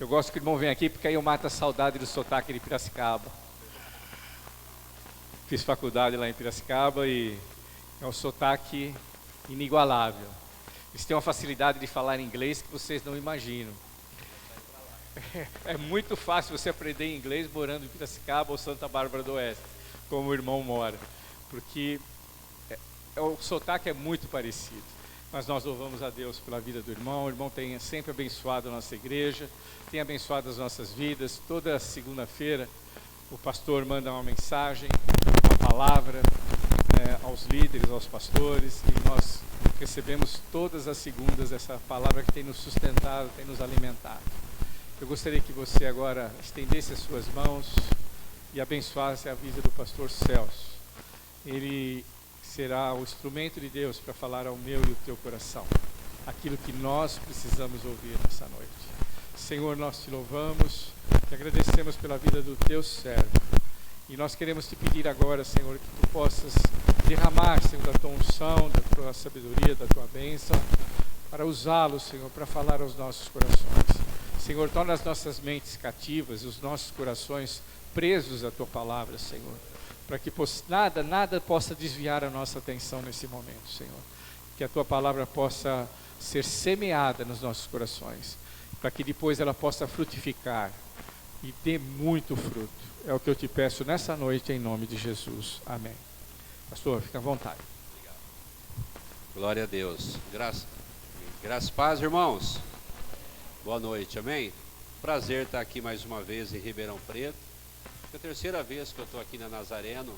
Eu gosto que o irmão vem aqui porque aí eu mato a saudade do sotaque de Piracicaba. Fiz faculdade lá em Piracicaba e é um sotaque inigualável. Eles têm uma facilidade de falar inglês que vocês não imaginam. É muito fácil você aprender inglês morando em Piracicaba ou Santa Bárbara do Oeste, como o irmão mora, porque o sotaque é muito parecido. Mas nós louvamos a Deus pela vida do irmão. O irmão tem sempre abençoado a nossa igreja, tem abençoado as nossas vidas. Toda segunda-feira o pastor manda uma mensagem, uma palavra aos líderes, aos pastores, e nós recebemos todas as segundas essa palavra que tem nos sustentado, tem nos alimentado. Eu gostaria que você agora estendesse as suas mãos e abençoasse a vida do pastor Celso. Ele será o instrumento de Deus para falar ao meu e ao teu coração aquilo que nós precisamos ouvir nessa noite. Senhor, nós te louvamos, te agradecemos pela vida do teu servo, e nós queremos te pedir agora, Senhor, que tu possas derramar, Senhor, da tua unção, da tua sabedoria, da tua bênção, para usá-lo, Senhor, para falar aos nossos corações. Senhor, torna as nossas mentes cativas, os nossos corações presos à tua palavra, Senhor, para que nada possa desviar a nossa atenção nesse momento, Senhor. Que a tua palavra possa ser semeada nos nossos corações, para que depois ela possa frutificar e dê muito fruto. É o que eu te peço nessa noite, em nome de Jesus. Amém. Pastor, fica à vontade. Obrigado. Glória a Deus. Graças e paz, irmãos. Boa noite, amém? Prazer estar aqui mais uma vez em Ribeirão Preto. É a terceira vez que eu estou aqui na Nazareno,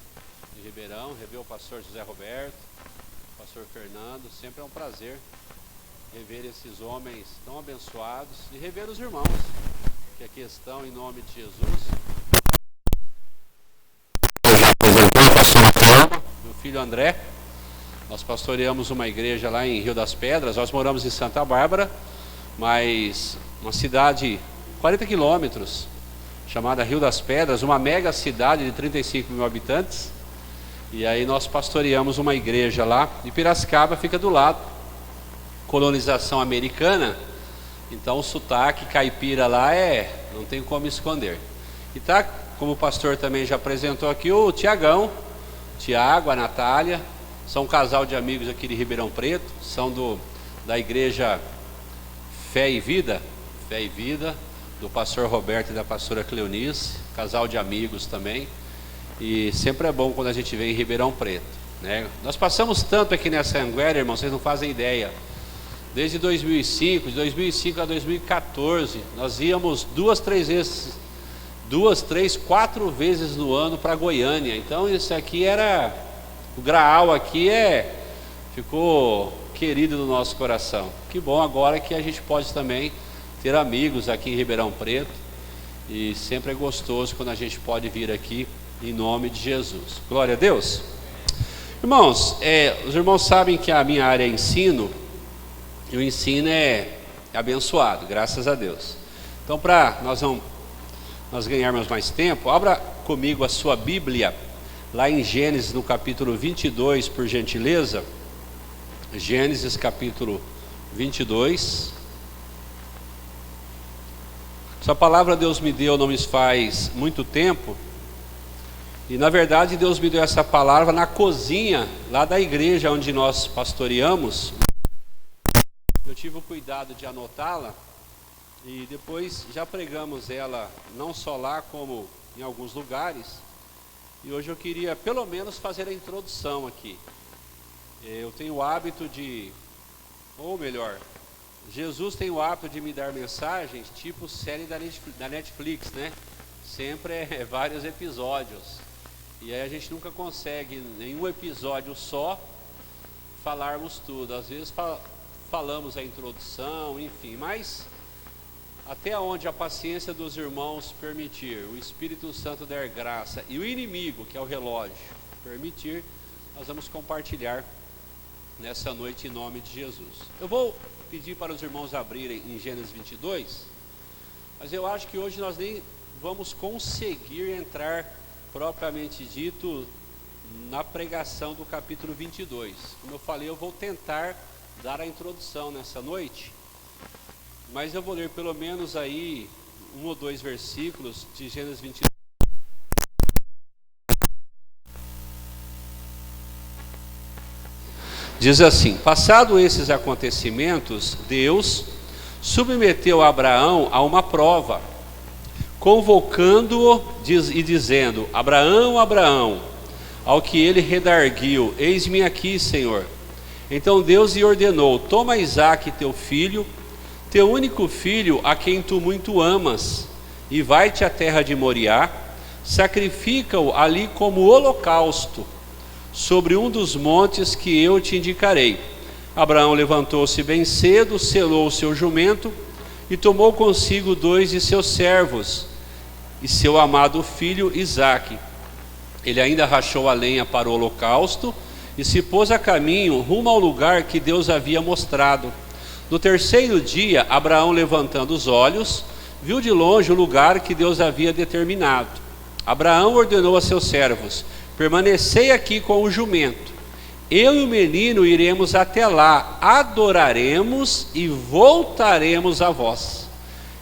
em Ribeirão, rever o pastor José Roberto, o pastor Fernando. Sempre é um prazer rever esses homens tão abençoados e rever os irmãos que aqui estão em nome de Jesus. Eu já apresentei o pastor Rafael, meu filho André. Nós pastoreamos uma igreja lá em Rio das Pedras. Nós moramos em Santa Bárbara, mas uma cidade 40 quilômetros, chamada Rio das Pedras, uma mega cidade de 35 mil habitantes. E aí nós pastoreamos uma igreja lá, e Piracicaba fica do lado, colonização americana, então o sotaque caipira lá não tem como esconder. E tá, como o pastor também já apresentou aqui, o Tiagão, Tiago, a Natália, são um casal de amigos aqui de Ribeirão Preto, são da igreja Fé e Vida, do pastor Roberto e da pastora Cleonice, casal de amigos também. E sempre é bom quando a gente vem em Ribeirão Preto, né? Nós passamos tanto aqui nessa Anguera, irmão, vocês não fazem ideia. Desde 2005, de 2005 a 2014, nós íamos 4 vezes no ano para Goiânia. Então isso aqui era, o Graal aqui ficou querido no nosso coração. Que bom agora que a gente pode também ter amigos aqui em Ribeirão Preto, e sempre é gostoso quando a gente pode vir aqui em nome de Jesus. Glória a Deus. Irmãos, os irmãos sabem que a minha área é ensino, e o ensino é abençoado, graças a Deus. Então, para nós ganharmos mais tempo, abra comigo a sua Bíblia, lá em Gênesis, no capítulo 22, por gentileza. Gênesis, capítulo 22. Essa palavra Deus me deu não me faz muito tempo, e na verdade Deus me deu essa palavra na cozinha lá da igreja onde nós pastoreamos. Eu tive o cuidado de anotá-la, e depois já pregamos ela não só lá como em alguns lugares, e hoje eu queria pelo menos fazer a introdução aqui. Eu tenho o hábito ou melhor, Jesus tem o hábito de me dar mensagens tipo série da Netflix, né? Sempre vários episódios, e aí a gente nunca consegue em um episódio só falarmos tudo. Às vezes falamos a introdução, enfim, mas até onde a paciência dos irmãos permitir, o Espírito Santo der graça e o inimigo, que é o relógio, permitir, nós vamos compartilhar nessa noite em nome de Jesus. Eu vou pedir para os irmãos abrirem em Gênesis 22, mas eu acho que hoje nós nem vamos conseguir entrar propriamente dito na pregação do capítulo 22. Como eu falei, eu vou tentar dar a introdução nessa noite, mas eu vou ler pelo menos aí um ou dois versículos de Gênesis 22. Diz assim: passado esses acontecimentos, Deus submeteu Abraão a uma prova, convocando-o e dizendo: Abraão, Abraão. Ao que ele redarguiu: eis-me aqui, Senhor. Então Deus lhe ordenou: toma Isaque teu filho, teu único filho, a quem tu muito amas, e vai-te à terra de Moriá, sacrifica-o ali como holocausto, sobre um dos montes que eu te indicarei. Abraão levantou-se bem cedo, selou o seu jumento, e tomou consigo 2 de seus servos, e seu amado filho Isaque. Ele ainda rachou a lenha para o holocausto, e se pôs a caminho rumo ao lugar que Deus havia mostrado. No terceiro dia, Abraão, levantando os olhos, viu de longe o lugar que Deus havia determinado. Abraão ordenou a seus servos: permanecei aqui com o jumento. Eu e o menino iremos até lá, adoraremos e voltaremos a vós.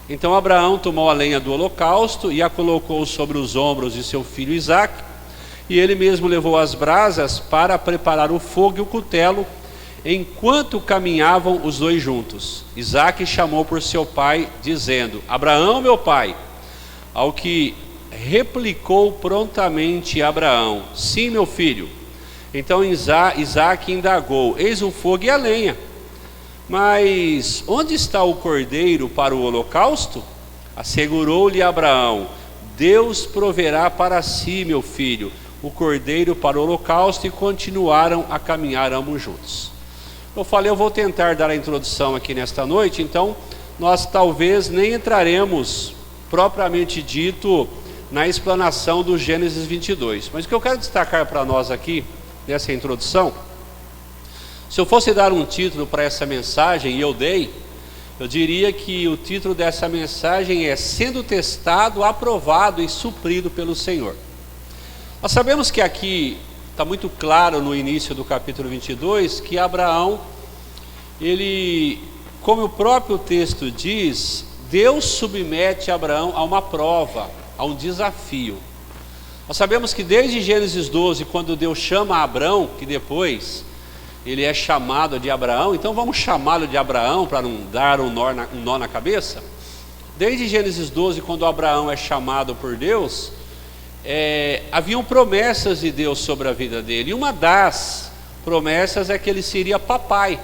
Então Abraão tomou a lenha do holocausto e a colocou sobre os ombros de seu filho Isaque, e ele mesmo levou as brasas para preparar o fogo e o cutelo, enquanto caminhavam os dois juntos. Isaque chamou por seu pai, dizendo: Abraão, meu pai. Ao que replicou prontamente Abraão: sim, meu filho. Então Isaque indagou: eis o fogo e a lenha, mas onde está o cordeiro para o holocausto? Assegurou-lhe Abraão: Deus proverá para si, meu filho, o cordeiro para o holocausto. E continuaram a caminhar ambos juntos. Eu vou tentar dar a introdução aqui nesta noite, então nós talvez nem entraremos propriamente dito na explanação do Gênesis 22. Mas o que eu quero destacar para nós aqui, nessa introdução, se eu fosse dar um título para essa mensagem, e eu dei, eu diria que o título dessa mensagem é: sendo testado, aprovado e suprido pelo Senhor. Nós sabemos que aqui está muito claro no início do capítulo 22 que Abraão, ele, como o próprio texto diz, Deus submete Abraão a uma prova, a um desafio. Nós sabemos que desde Gênesis 12, quando Deus chama Abrão, que depois ele é chamado de Abraão, então vamos chamá-lo de Abraão para não dar um nó na cabeça. Desde Gênesis 12, quando Abraão é chamado por Deus, haviam promessas de Deus sobre a vida dele, e uma das promessas é que ele seria papai,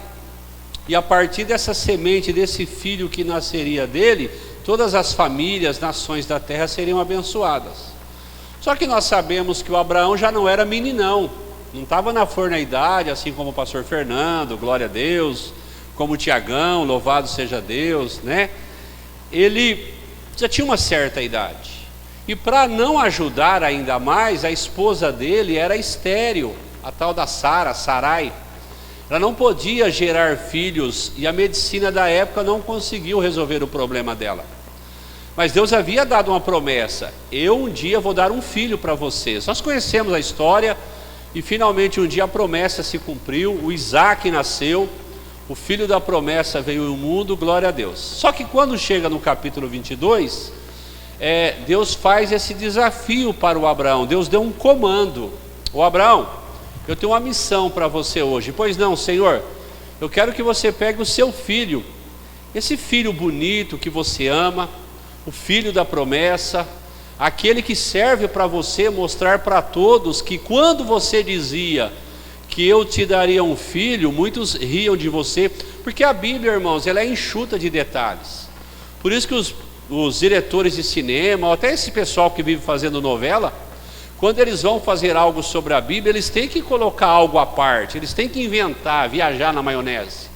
e a partir dessa semente, desse filho que nasceria dele, todas as famílias, nações da terra seriam abençoadas. Só que nós sabemos que o Abraão já não era meninão, não estava na flor da idade, assim como o pastor Fernando, glória a Deus, como o Tiagão, louvado seja Deus, né? Ele já tinha uma certa idade. E para não ajudar ainda mais, a esposa dele era estéril, a tal da Sarai. Ela não podia gerar filhos e a medicina da época não conseguiu resolver o problema dela. Mas Deus havia dado uma promessa: eu um dia vou dar um filho para vocês. Nós conhecemos a história e finalmente um dia a promessa se cumpriu, o Isaque nasceu, o filho da promessa veio ao mundo, glória a Deus. Só que quando chega no capítulo 22, Deus faz esse desafio para o Abraão. Deus deu um comando: ô Abraão, eu tenho uma missão para você hoje. Pois não, Senhor? Eu quero que você pegue o seu filho, esse filho bonito que você ama, o filho da promessa, aquele que serve para você mostrar para todos que quando você dizia que eu te daria um filho, muitos riam de você, porque a Bíblia, irmãos, ela é enxuta de detalhes. Por isso que os diretores de cinema, ou até esse pessoal que vive fazendo novela, quando eles vão fazer algo sobre a Bíblia, eles têm que colocar algo à parte, eles têm que inventar, viajar na maionese,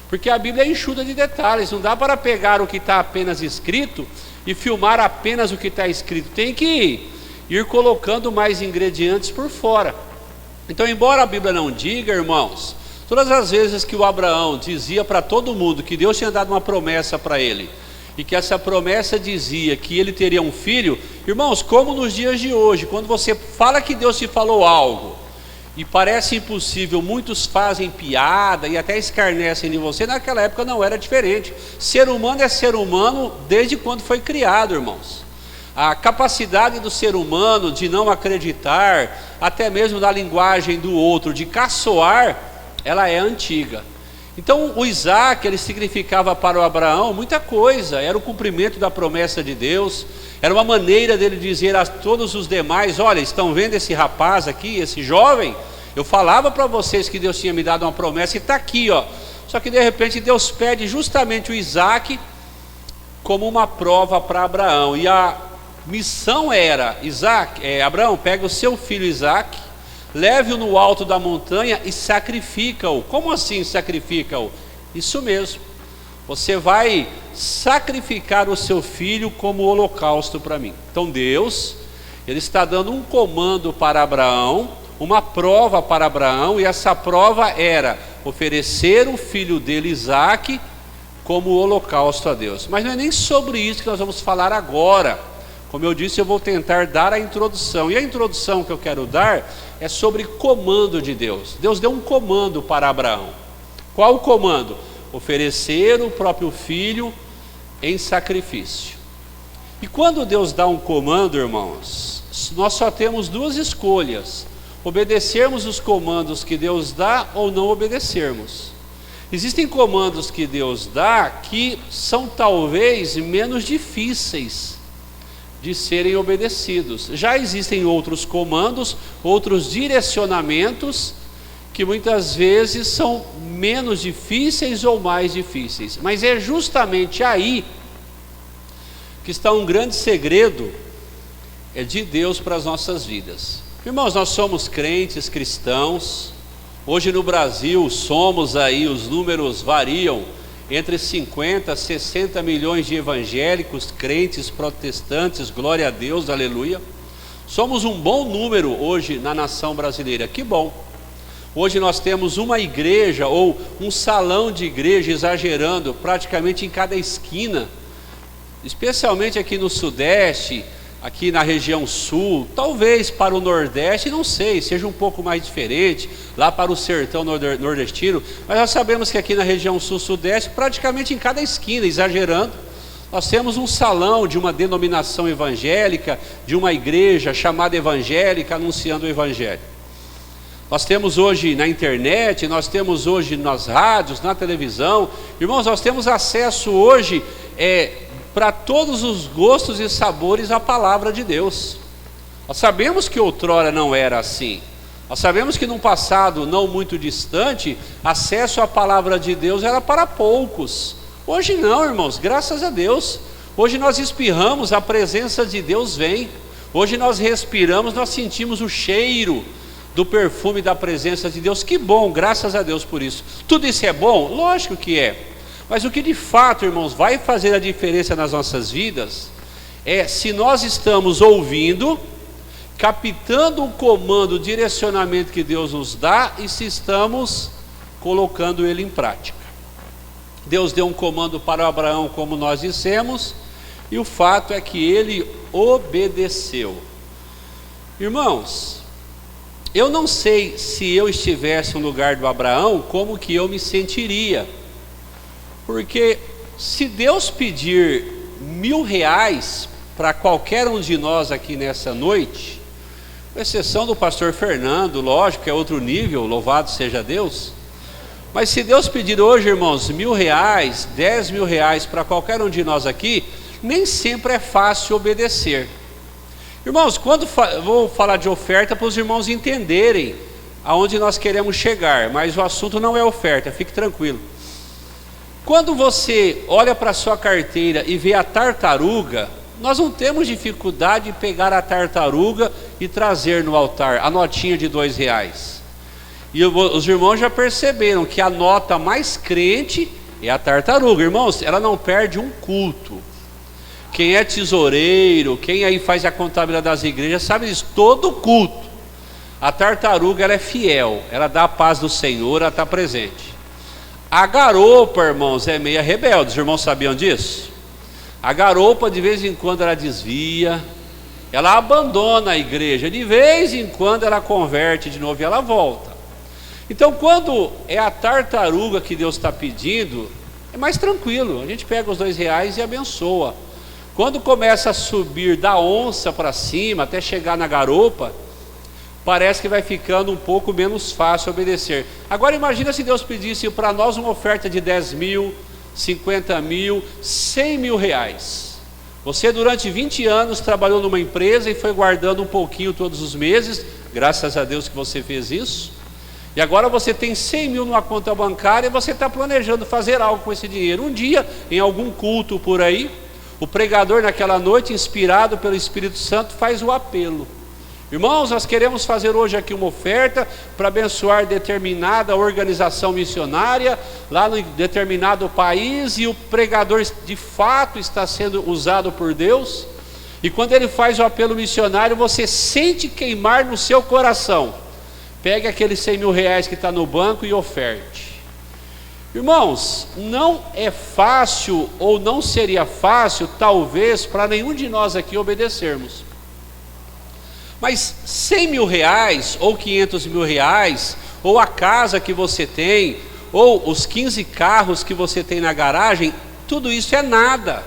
porque a Bíblia é enxuta de detalhes. Não dá para pegar o que está apenas escrito e filmar apenas o que está escrito, tem que ir colocando mais ingredientes por fora. Então, embora a Bíblia não diga, irmãos, todas as vezes que o Abraão dizia para todo mundo que Deus tinha dado uma promessa para ele, e que essa promessa dizia que ele teria um filho, irmãos, como nos dias de hoje, quando você fala que Deus te falou algo, e parece impossível, muitos fazem piada e até escarnecem de você, naquela época não era diferente. Ser humano é ser humano desde quando foi criado, irmãos. A capacidade do ser humano de não acreditar, até mesmo na linguagem do outro, de caçoar, ela é antiga. Então o Isaac, ele significava para o Abraão muita coisa, era o cumprimento da promessa de Deus, era uma maneira dele dizer a todos os demais: olha, estão vendo esse rapaz aqui, esse jovem? Eu falava para vocês que Deus tinha me dado uma promessa e está aqui, ó. Só que de repente Deus pede justamente o Isaac como uma prova para Abraão, e a missão era: Abraão, pega o seu filho Isaac, leve-o no alto da montanha e sacrifica-o. Como assim sacrifica-o? Isso mesmo, você vai sacrificar o seu filho como holocausto para mim. Então Deus, ele está dando um comando para Abraão, uma prova para Abraão, e essa prova era oferecer o filho dele, Isaac, como holocausto a Deus. Mas não é nem sobre isso que nós vamos falar agora. Como eu disse, eu vou tentar dar a introdução, e a introdução que eu quero dar é sobre comando de Deus. Deus deu um comando para Abraão. Qual o comando? Oferecer o próprio filho em sacrifício. E quando Deus dá um comando, irmãos, nós só temos duas escolhas: obedecermos os comandos que Deus dá ou não obedecermos. Existem comandos que Deus dá que são talvez menos difíceis de serem obedecidos. Já existem outros comandos, outros direcionamentos que muitas vezes são menos difíceis ou mais difíceis. Mas é justamente aí que está um grande segredo de Deus para as nossas vidas. Irmãos, nós somos crentes, cristãos. Hoje no Brasil somos aí, os números variam entre 50 a 60 milhões de evangélicos, crentes, protestantes, glória a Deus, aleluia. Somos um bom número hoje na nação brasileira, que bom. Hoje nós temos uma igreja ou um salão de igreja, exagerando, praticamente em cada esquina, especialmente aqui no Sudeste, aqui na região Sul, talvez para o Nordeste, não sei, seja um pouco mais diferente, lá para o sertão nordestino, mas nós sabemos que aqui na região Sul-Sudeste, praticamente em cada esquina, exagerando, nós temos um salão de uma denominação evangélica, de uma igreja chamada evangélica, anunciando o evangelho. Nós temos hoje na internet, nós temos hoje nas rádios, na televisão, irmãos, nós temos acesso hoje para todos os gostos e sabores a palavra de Deus. Nós sabemos que outrora não era assim. Nós sabemos que num passado não muito distante, acesso à palavra de Deus era para poucos. Hoje não, irmãos, graças a Deus. Hoje nós espirramos, a presença de Deus vem. Hoje nós respiramos, nós sentimos o cheiro do perfume da presença de Deus. Que bom, graças a Deus por isso. Tudo isso é bom? Lógico que é. Mas o que de fato, irmãos, vai fazer a diferença nas nossas vidas é se nós estamos ouvindo, captando o comando, o direcionamento que Deus nos dá, e se estamos colocando ele em prática. Deus deu um comando para Abraão, como nós dissemos, e o fato é que ele obedeceu. Irmãos, eu não sei se eu estivesse no lugar do Abraão, como que eu me sentiria. Porque se Deus pedir R$1.000 para qualquer um de nós aqui nessa noite, com exceção do pastor Fernando, lógico que é outro nível, louvado seja Deus, mas se Deus pedir hoje, irmãos, R$1.000, R$10.000 para qualquer um de nós aqui, nem sempre é fácil obedecer. Irmãos, quando vou falar de oferta para os irmãos entenderem aonde nós queremos chegar, mas o assunto não é oferta, fique tranquilo. Quando você olha para a sua carteira e vê a tartaruga, nós não temos dificuldade de pegar a tartaruga e trazer no altar a notinha de R$2. E os irmãos já perceberam que a nota mais crente é a tartaruga. Irmãos, ela não perde um culto. Quem é tesoureiro, quem aí faz a contabilidade das igrejas, sabe disso, todo culto. A tartaruga, ela é fiel, ela dá a paz do Senhor, ela está presente. A garoupa, irmãos, é meia rebelde. Os irmãos sabiam disso? A garoupa, de vez em quando, ela desvia, ela abandona a igreja, de vez em quando ela converte de novo e ela volta. Então, quando é a tartaruga que Deus está pedindo, é mais tranquilo, a gente pega os R$2 e abençoa. Quando começa a subir da onça para cima, até chegar na garopa, parece que vai ficando um pouco menos fácil obedecer. Agora imagina se Deus pedisse para nós uma oferta de 10 mil, 50 mil, 100 mil reais. Você durante 20 anos trabalhou numa empresa e foi guardando um pouquinho todos os meses, graças a Deus que você fez isso. E agora você tem 100 mil numa conta bancária e você está planejando fazer algo com esse dinheiro. Um dia, em algum culto por aí, o pregador naquela noite, inspirado pelo Espírito Santo, faz o apelo. Irmãos, nós queremos fazer hoje aqui uma oferta para abençoar determinada organização missionária, lá em determinado país, e o pregador de fato está sendo usado por Deus. E quando ele faz o apelo missionário, você sente queimar no seu coração. Pegue aqueles 100 mil reais que está no banco e oferte. Irmãos, não é fácil, ou não seria fácil, talvez, para nenhum de nós aqui obedecermos. Mas 100 mil reais, ou 500 mil reais, ou a casa que você tem, ou os 15 carros que você tem na garagem, tudo isso é nada,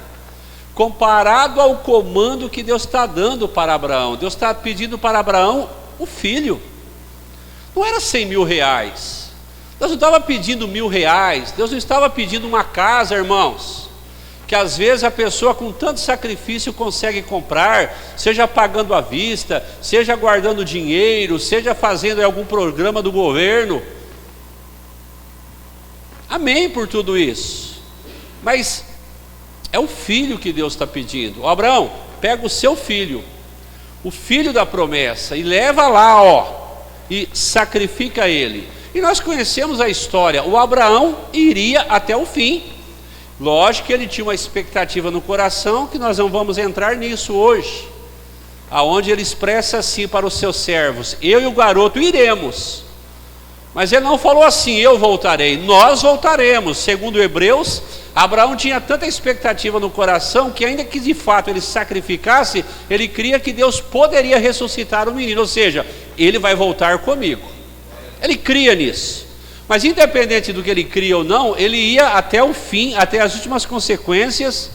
comparado ao comando que Deus está dando para Abraão. Deus está pedindo para Abraão o filho. Não era 100 mil reais, Deus não estava pedindo R$1.000, Deus não estava pedindo uma casa, irmãos, que às vezes a pessoa com tanto sacrifício consegue comprar, seja pagando à vista, seja guardando dinheiro, seja fazendo algum programa do governo. Amém por tudo isso, mas é o filho que Deus está pedindo. Abraão, pega o seu filho, o filho da promessa, e leva lá, e sacrifica ele. E nós conhecemos a história. O Abraão iria até o fim. Lógico que ele tinha uma expectativa no coração, que nós não vamos entrar nisso hoje, aonde ele expressa assim para os seus servos: eu e o garoto iremos. Mas ele não falou assim: eu voltarei, nós voltaremos. Segundo Hebreus, Abraão tinha tanta expectativa no coração, que ainda que de fato ele sacrificasse, ele cria que Deus poderia ressuscitar o menino, ou seja, ele vai voltar comigo. Ele cria nisso. Mas independente do que ele cria ou não, ele ia até o fim, até as últimas consequências,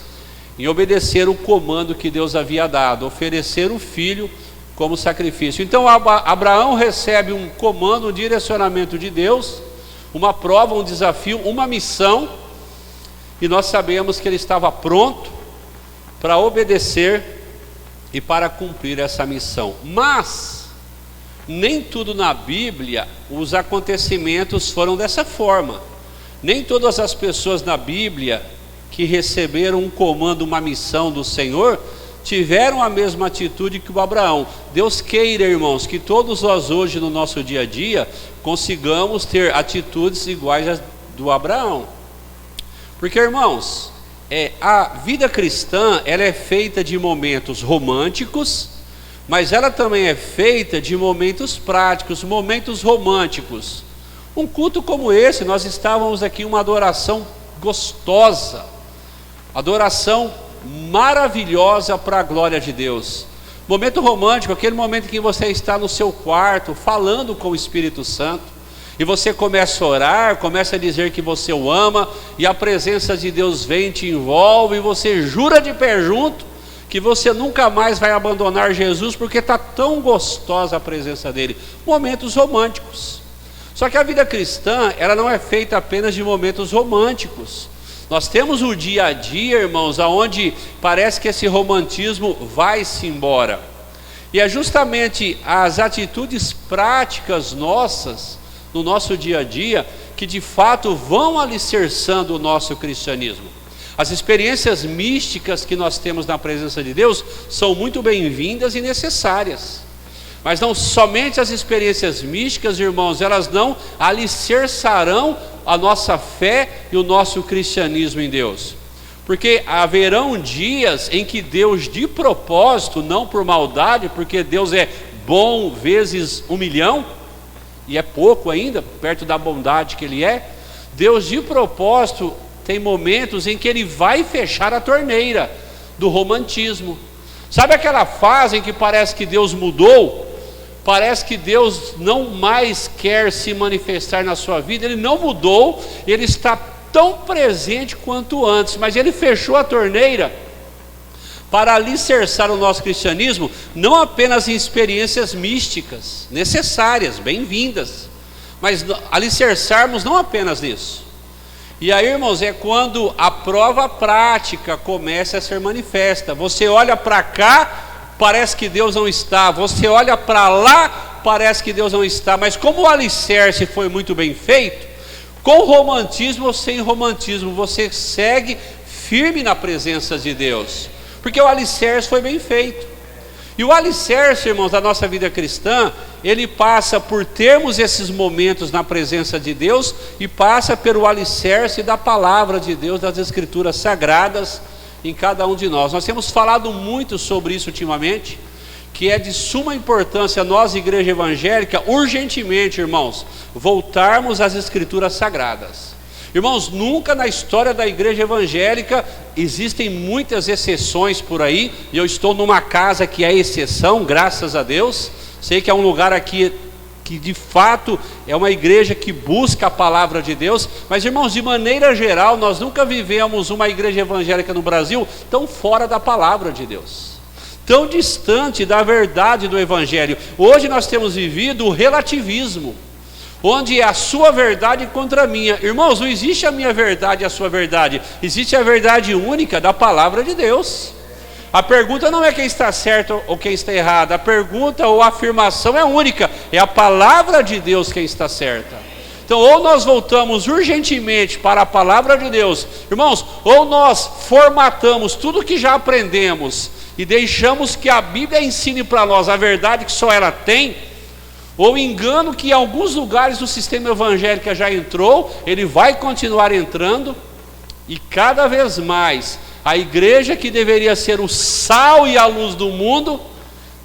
em obedecer o comando que Deus havia dado, oferecer o filho como sacrifício. Então Abraão recebe um comando, um direcionamento de Deus, uma prova, um desafio, uma missão, e nós sabemos que ele estava pronto para obedecer e para cumprir essa missão. Mas nem tudo na Bíblia, os acontecimentos foram dessa forma. Nem todas as pessoas na Bíblia que receberam um comando, uma missão do Senhor, tiveram a mesma atitude que o Abraão. Deus queira, irmãos, que todos nós hoje no nosso dia a dia consigamos ter atitudes iguais às do Abraão. Porque, irmãos, a vida cristã, ela é feita de momentos românticos, mas ela também é feita de momentos práticos, momentos românticos. Um culto como esse, nós estávamos aqui em uma adoração gostosa, adoração maravilhosa para a glória de Deus. Momento romântico, aquele momento em que você está no seu quarto, falando com o Espírito Santo, e você começa a orar, começa a dizer que você o ama, e a presença de Deus vem, te envolve, e você jura de pé junto que você nunca mais vai abandonar Jesus, porque está tão gostosa a presença dele. Momentos românticos. Só que a vida cristã, ela não é feita apenas de momentos românticos. Nós temos o dia a dia, irmãos, aonde parece que esse romantismo vai-se embora. E é justamente as atitudes práticas nossas, no nosso dia a dia, que de fato vão alicerçando o nosso cristianismo. As experiências místicas que nós temos na presença de Deus são muito bem-vindas e necessárias. Mas não somente as experiências místicas, irmãos, elas não alicerçarão a nossa fé e o nosso cristianismo em Deus. Porque haverão dias em que Deus, de propósito, não por maldade, porque Deus é bom vezes 1.000.000, e é pouco ainda, perto da bondade que Ele é, Deus de propósito tem momentos em que Ele vai fechar a torneira do romantismo. Sabe aquela fase em que parece que Deus mudou? Parece que Deus não mais quer se manifestar na sua vida. Ele não mudou, Ele está tão presente quanto antes, mas Ele fechou a torneira para alicerçar o nosso cristianismo, não apenas em experiências místicas, necessárias, bem-vindas, mas alicerçarmos não apenas nisso. E aí, irmãos, é quando a prova prática começa a ser manifesta. Você olha para cá, parece que Deus não está. Você olha para lá, parece que Deus não está. Mas como o alicerce foi muito bem feito, com romantismo ou sem romantismo, você segue firme na presença de Deus, porque o alicerce foi bem feito. E o alicerce, irmãos, da nossa vida cristã, ele passa por termos esses momentos na presença de Deus e passa pelo alicerce da palavra de Deus, das escrituras sagradas em cada um de nós. Nós temos falado muito sobre isso ultimamente, que é de suma importância nós, igreja evangélica, urgentemente, irmãos, voltarmos às escrituras sagradas. Irmãos, nunca na história da igreja evangélica, existem muitas exceções por aí, e eu estou numa casa que é exceção, graças a Deus. Sei que é um lugar aqui que de fato é uma igreja que busca a palavra de Deus, mas irmãos, de maneira geral, nós nunca vivemos uma igreja evangélica no Brasil tão fora da palavra de Deus, tão distante da verdade do evangelho. Hoje nós temos vivido o relativismo, onde é a sua verdade contra a minha. Irmãos, não existe a minha verdade e a sua verdade, existe a verdade única da palavra de Deus. A pergunta não é quem está certo ou quem está errado, a pergunta ou a afirmação é única, é a palavra de Deus quem está certa. Então, ou nós voltamos urgentemente para a palavra de Deus, irmãos, ou nós formatamos tudo que já aprendemos e deixamos que a Bíblia ensine para nós a verdade que só ela tem, ou engano que em alguns lugares do sistema evangélico já entrou, ele vai continuar entrando, e cada vez mais a igreja que deveria ser o sal e a luz do mundo,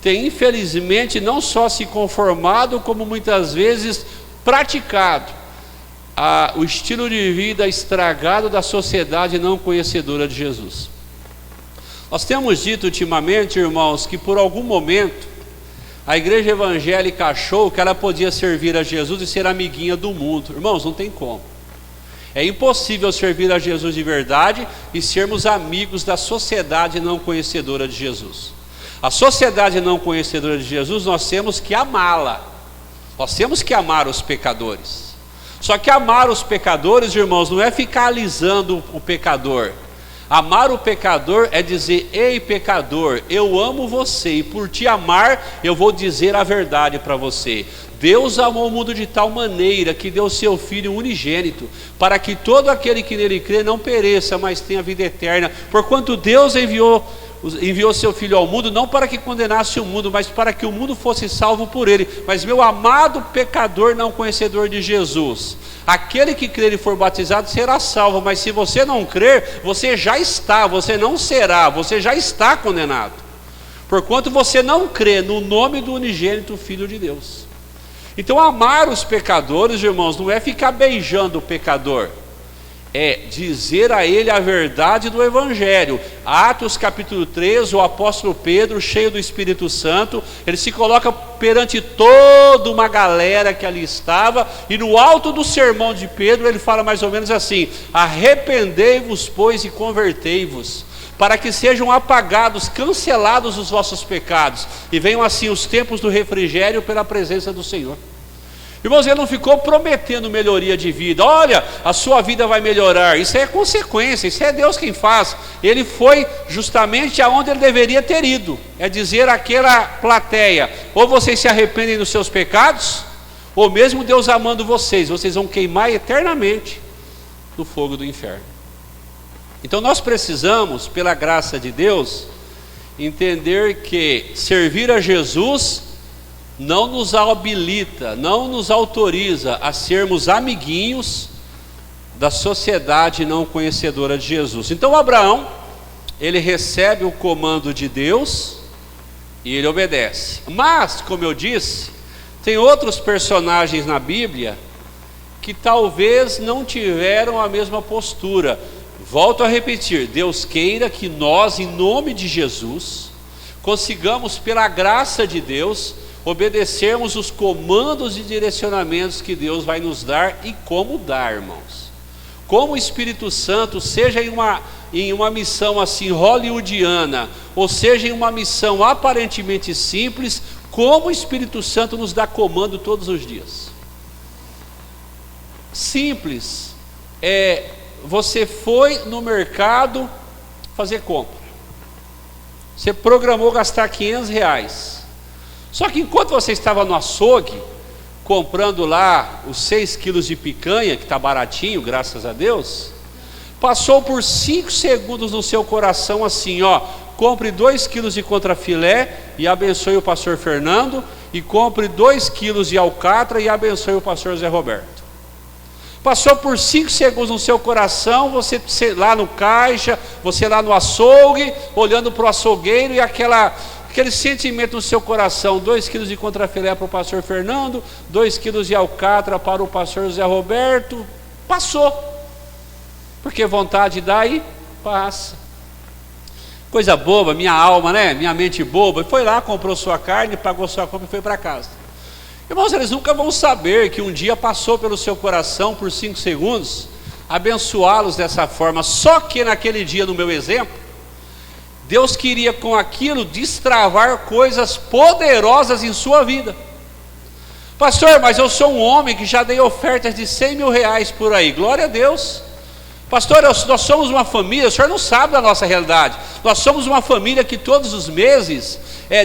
tem infelizmente não só se conformado, como muitas vezes praticado o estilo de vida estragado da sociedade não conhecedora de Jesus. Nós temos dito ultimamente, irmãos, que por algum momento a igreja evangélica achou que ela podia servir a Jesus e ser amiguinha do mundo. Irmãos, não tem como. É impossível servir a Jesus de verdade e sermos amigos da sociedade não conhecedora de Jesus. A sociedade não conhecedora de Jesus, nós temos que amá-la. Nós temos que amar os pecadores. Só que amar os pecadores, irmãos, não é ficar alisando o pecador. Amar o pecador é dizer: ei pecador, eu amo você, e por te amar eu vou dizer a verdade para você. Deus amou o mundo de tal maneira que deu seu Filho unigênito, para que todo aquele que nele crê não pereça, mas tenha vida eterna. Porquanto Deus enviou seu Filho ao mundo, não para que condenasse o mundo, mas para que o mundo fosse salvo por ele. Mas meu amado pecador não conhecedor de Jesus, aquele que crer e for batizado será salvo, mas se você não crer, você já está, você não será, você já está condenado, porquanto você não crê no nome do unigênito Filho de Deus. Então amar os pecadores, irmãos, não é ficar beijando o pecador, é dizer a ele a verdade do Evangelho. Atos capítulo 3, o apóstolo Pedro, cheio do Espírito Santo, ele se coloca perante toda uma galera que ali estava, e no alto do sermão de Pedro ele fala mais ou menos assim: arrependei-vos, pois, e convertei-vos, para que sejam apagados, cancelados os vossos pecados, e venham assim os tempos do refrigério pela presença do Senhor. Irmãos, ele não ficou prometendo melhoria de vida. Olha, a sua vida vai melhorar. Isso é consequência, isso é Deus quem faz. Ele foi justamente aonde ele deveria ter ido. É dizer àquela plateia: ou vocês se arrependem dos seus pecados, ou mesmo Deus amando vocês, vocês vão queimar eternamente no fogo do inferno. Então nós precisamos, pela graça de Deus, entender que servir a Jesus não nos habilita, não nos autoriza a sermos amiguinhos da sociedade não conhecedora de Jesus. Então Abraão, ele recebe o comando de Deus e ele obedece. Mas, como eu disse, tem outros personagens na Bíblia que talvez não tiveram a mesma postura. Volto a repetir: Deus queira que nós, em nome de Jesus, consigamos, pela graça de Deus, obedecermos os comandos e direcionamentos que Deus vai nos dar e como dar, irmãos. Como o Espírito Santo, seja em uma missão assim hollywoodiana, ou seja em uma missão aparentemente simples, como o Espírito Santo nos dá comando todos os dias. Simples, você foi no mercado fazer compra, você programou gastar R$500, só que enquanto você estava no açougue, comprando lá os 6 quilos de picanha, que está baratinho, graças a Deus, passou por 5 segundos no seu coração assim, ó, compre 2 quilos de contrafilé e abençoe o pastor Fernando, e compre 2 quilos de alcatra e abençoe o pastor Zé Roberto. Passou por 5 segundos no seu coração, você lá no caixa, você lá no açougue, olhando para o açougueiro, e aquele sentimento no seu coração: 2 quilos de contrafilé para o pastor Fernando, 2 quilos de alcatra para o pastor Zé Roberto. Passou, porque vontade dá e passa. Coisa boba, minha alma, né? Minha mente boba, foi lá, comprou sua carne, pagou sua compra e foi para casa. Irmãos, eles nunca vão saber que um dia passou pelo seu coração por 5 segundos abençoá-los dessa forma. Só que naquele dia, no meu exemplo, Deus queria com aquilo destravar coisas poderosas em sua vida. Pastor, mas eu sou um homem que já dei ofertas de R$100 mil por aí. Glória a Deus. Pastor, nós somos uma família, o senhor não sabe da nossa realidade. Nós somos uma família que todos os meses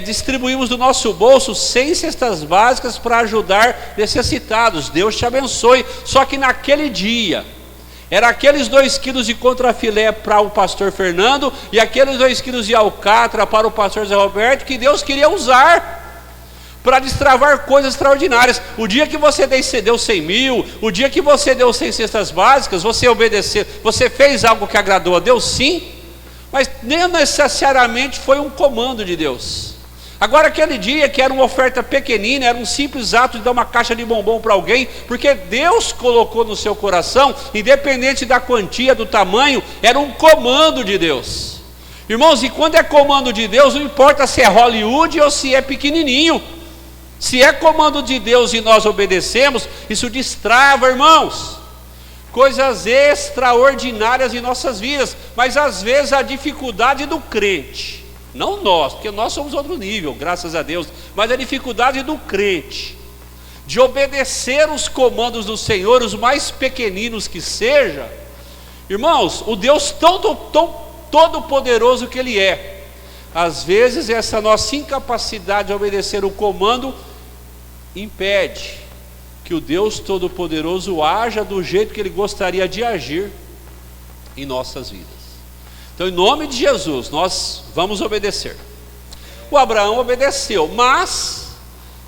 distribuímos do nosso bolso 100 cestas básicas para ajudar necessitados. Deus te abençoe. Só que naquele dia, era aqueles 2 quilos de contrafilé para o pastor Fernando e aqueles 2 quilos de alcatra para o pastor Zé Roberto, que Deus queria usar para destravar coisas extraordinárias. O dia que você deu 100 mil, o dia que você deu 100 cestas básicas, você obedeceu, você fez algo que agradou a Deus, sim, mas nem necessariamente foi um comando de Deus. Agora, aquele dia que era uma oferta pequenina, era um simples ato de dar uma caixa de bombom para alguém, porque Deus colocou no seu coração, independente da quantia, do tamanho, era um comando de Deus. Irmãos, e quando é comando de Deus, não importa se é Hollywood ou se é pequenininho, se é comando de Deus e nós obedecemos, isso destrava, irmãos, coisas extraordinárias em nossas vidas. Mas às vezes a dificuldade do crente, não nós, porque nós somos outro nível, graças a Deus, mas a dificuldade do crente de obedecer os comandos do Senhor, os mais pequeninos que seja, irmãos, o Deus tão todo-poderoso que Ele é, às vezes essa nossa incapacidade de obedecer o comando impede que o Deus Todo-Poderoso haja do jeito que Ele gostaria de agir em nossas vidas. Então, em nome de Jesus, nós vamos obedecer. O Abraão obedeceu, mas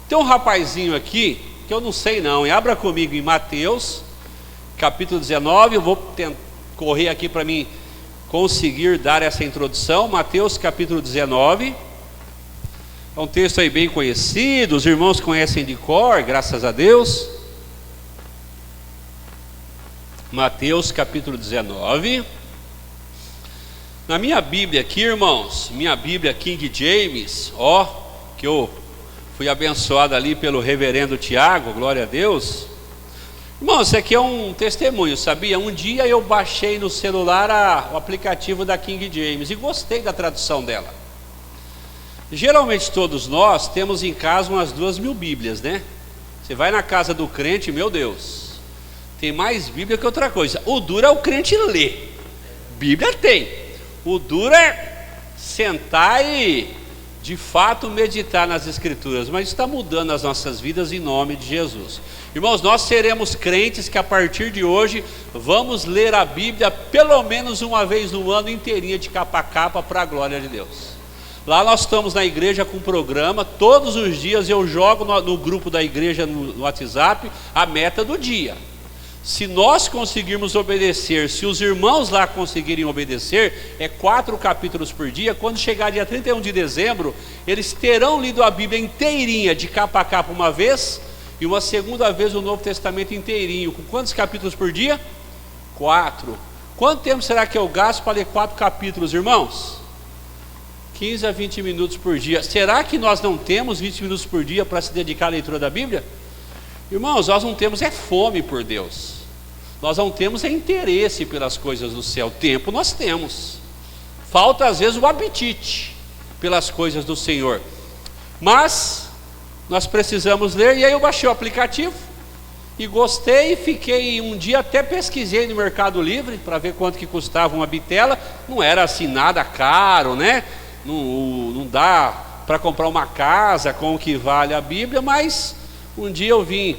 tem um rapazinho aqui que eu não sei não, e abra comigo em Mateus capítulo 19, eu vou correr aqui para mim conseguir dar essa introdução. Mateus capítulo 19, é um texto aí bem conhecido, os irmãos conhecem de cor, graças a Deus. Mateus capítulo 19, na minha Bíblia aqui, irmãos, minha Bíblia King James, que eu fui abençoado ali pelo reverendo Tiago, glória a Deus. Irmão, isso aqui é um testemunho, sabia? Um dia eu baixei no celular o aplicativo da King James e gostei da tradução dela. Geralmente todos nós temos em casa umas 2.000 Bíblias, né? Você vai na casa do crente, meu Deus, tem mais Bíblia que outra coisa. O duro é o crente ler, Bíblia tem. O duro é sentar e de fato meditar nas Escrituras, mas está mudando as nossas vidas em nome de Jesus. Irmãos, nós seremos crentes que a partir de hoje vamos ler a Bíblia pelo menos uma vez no ano inteirinha, de capa a capa, para a glória de Deus. Lá nós estamos na igreja com um programa, todos os dias eu jogo no grupo da igreja no WhatsApp a meta do dia. Se nós conseguirmos obedecer, se os irmãos lá conseguirem obedecer, 4 capítulos por dia. Quando chegar dia 31 de dezembro, eles terão lido a Bíblia inteirinha, de capa a capa uma vez, e uma segunda vez o Novo Testamento inteirinho. Com quantos capítulos por dia? 4. Quanto tempo será que eu gasto para ler 4 capítulos, irmãos? 15 a 20 minutos por dia. Será que nós não temos 20 minutos por dia para se dedicar à leitura da Bíblia? Irmãos, nós não temos fome por Deus. Nós não temos interesse pelas coisas do céu. Tempo nós temos. Falta às vezes o apetite pelas coisas do Senhor. Mas nós precisamos ler. E aí eu baixei o aplicativo e gostei. Fiquei um dia, até pesquisei no Mercado Livre para ver quanto que custava uma bitela. Não era assim nada caro, né? Não dá para comprar uma casa com o que vale a Bíblia. Mas um dia eu vim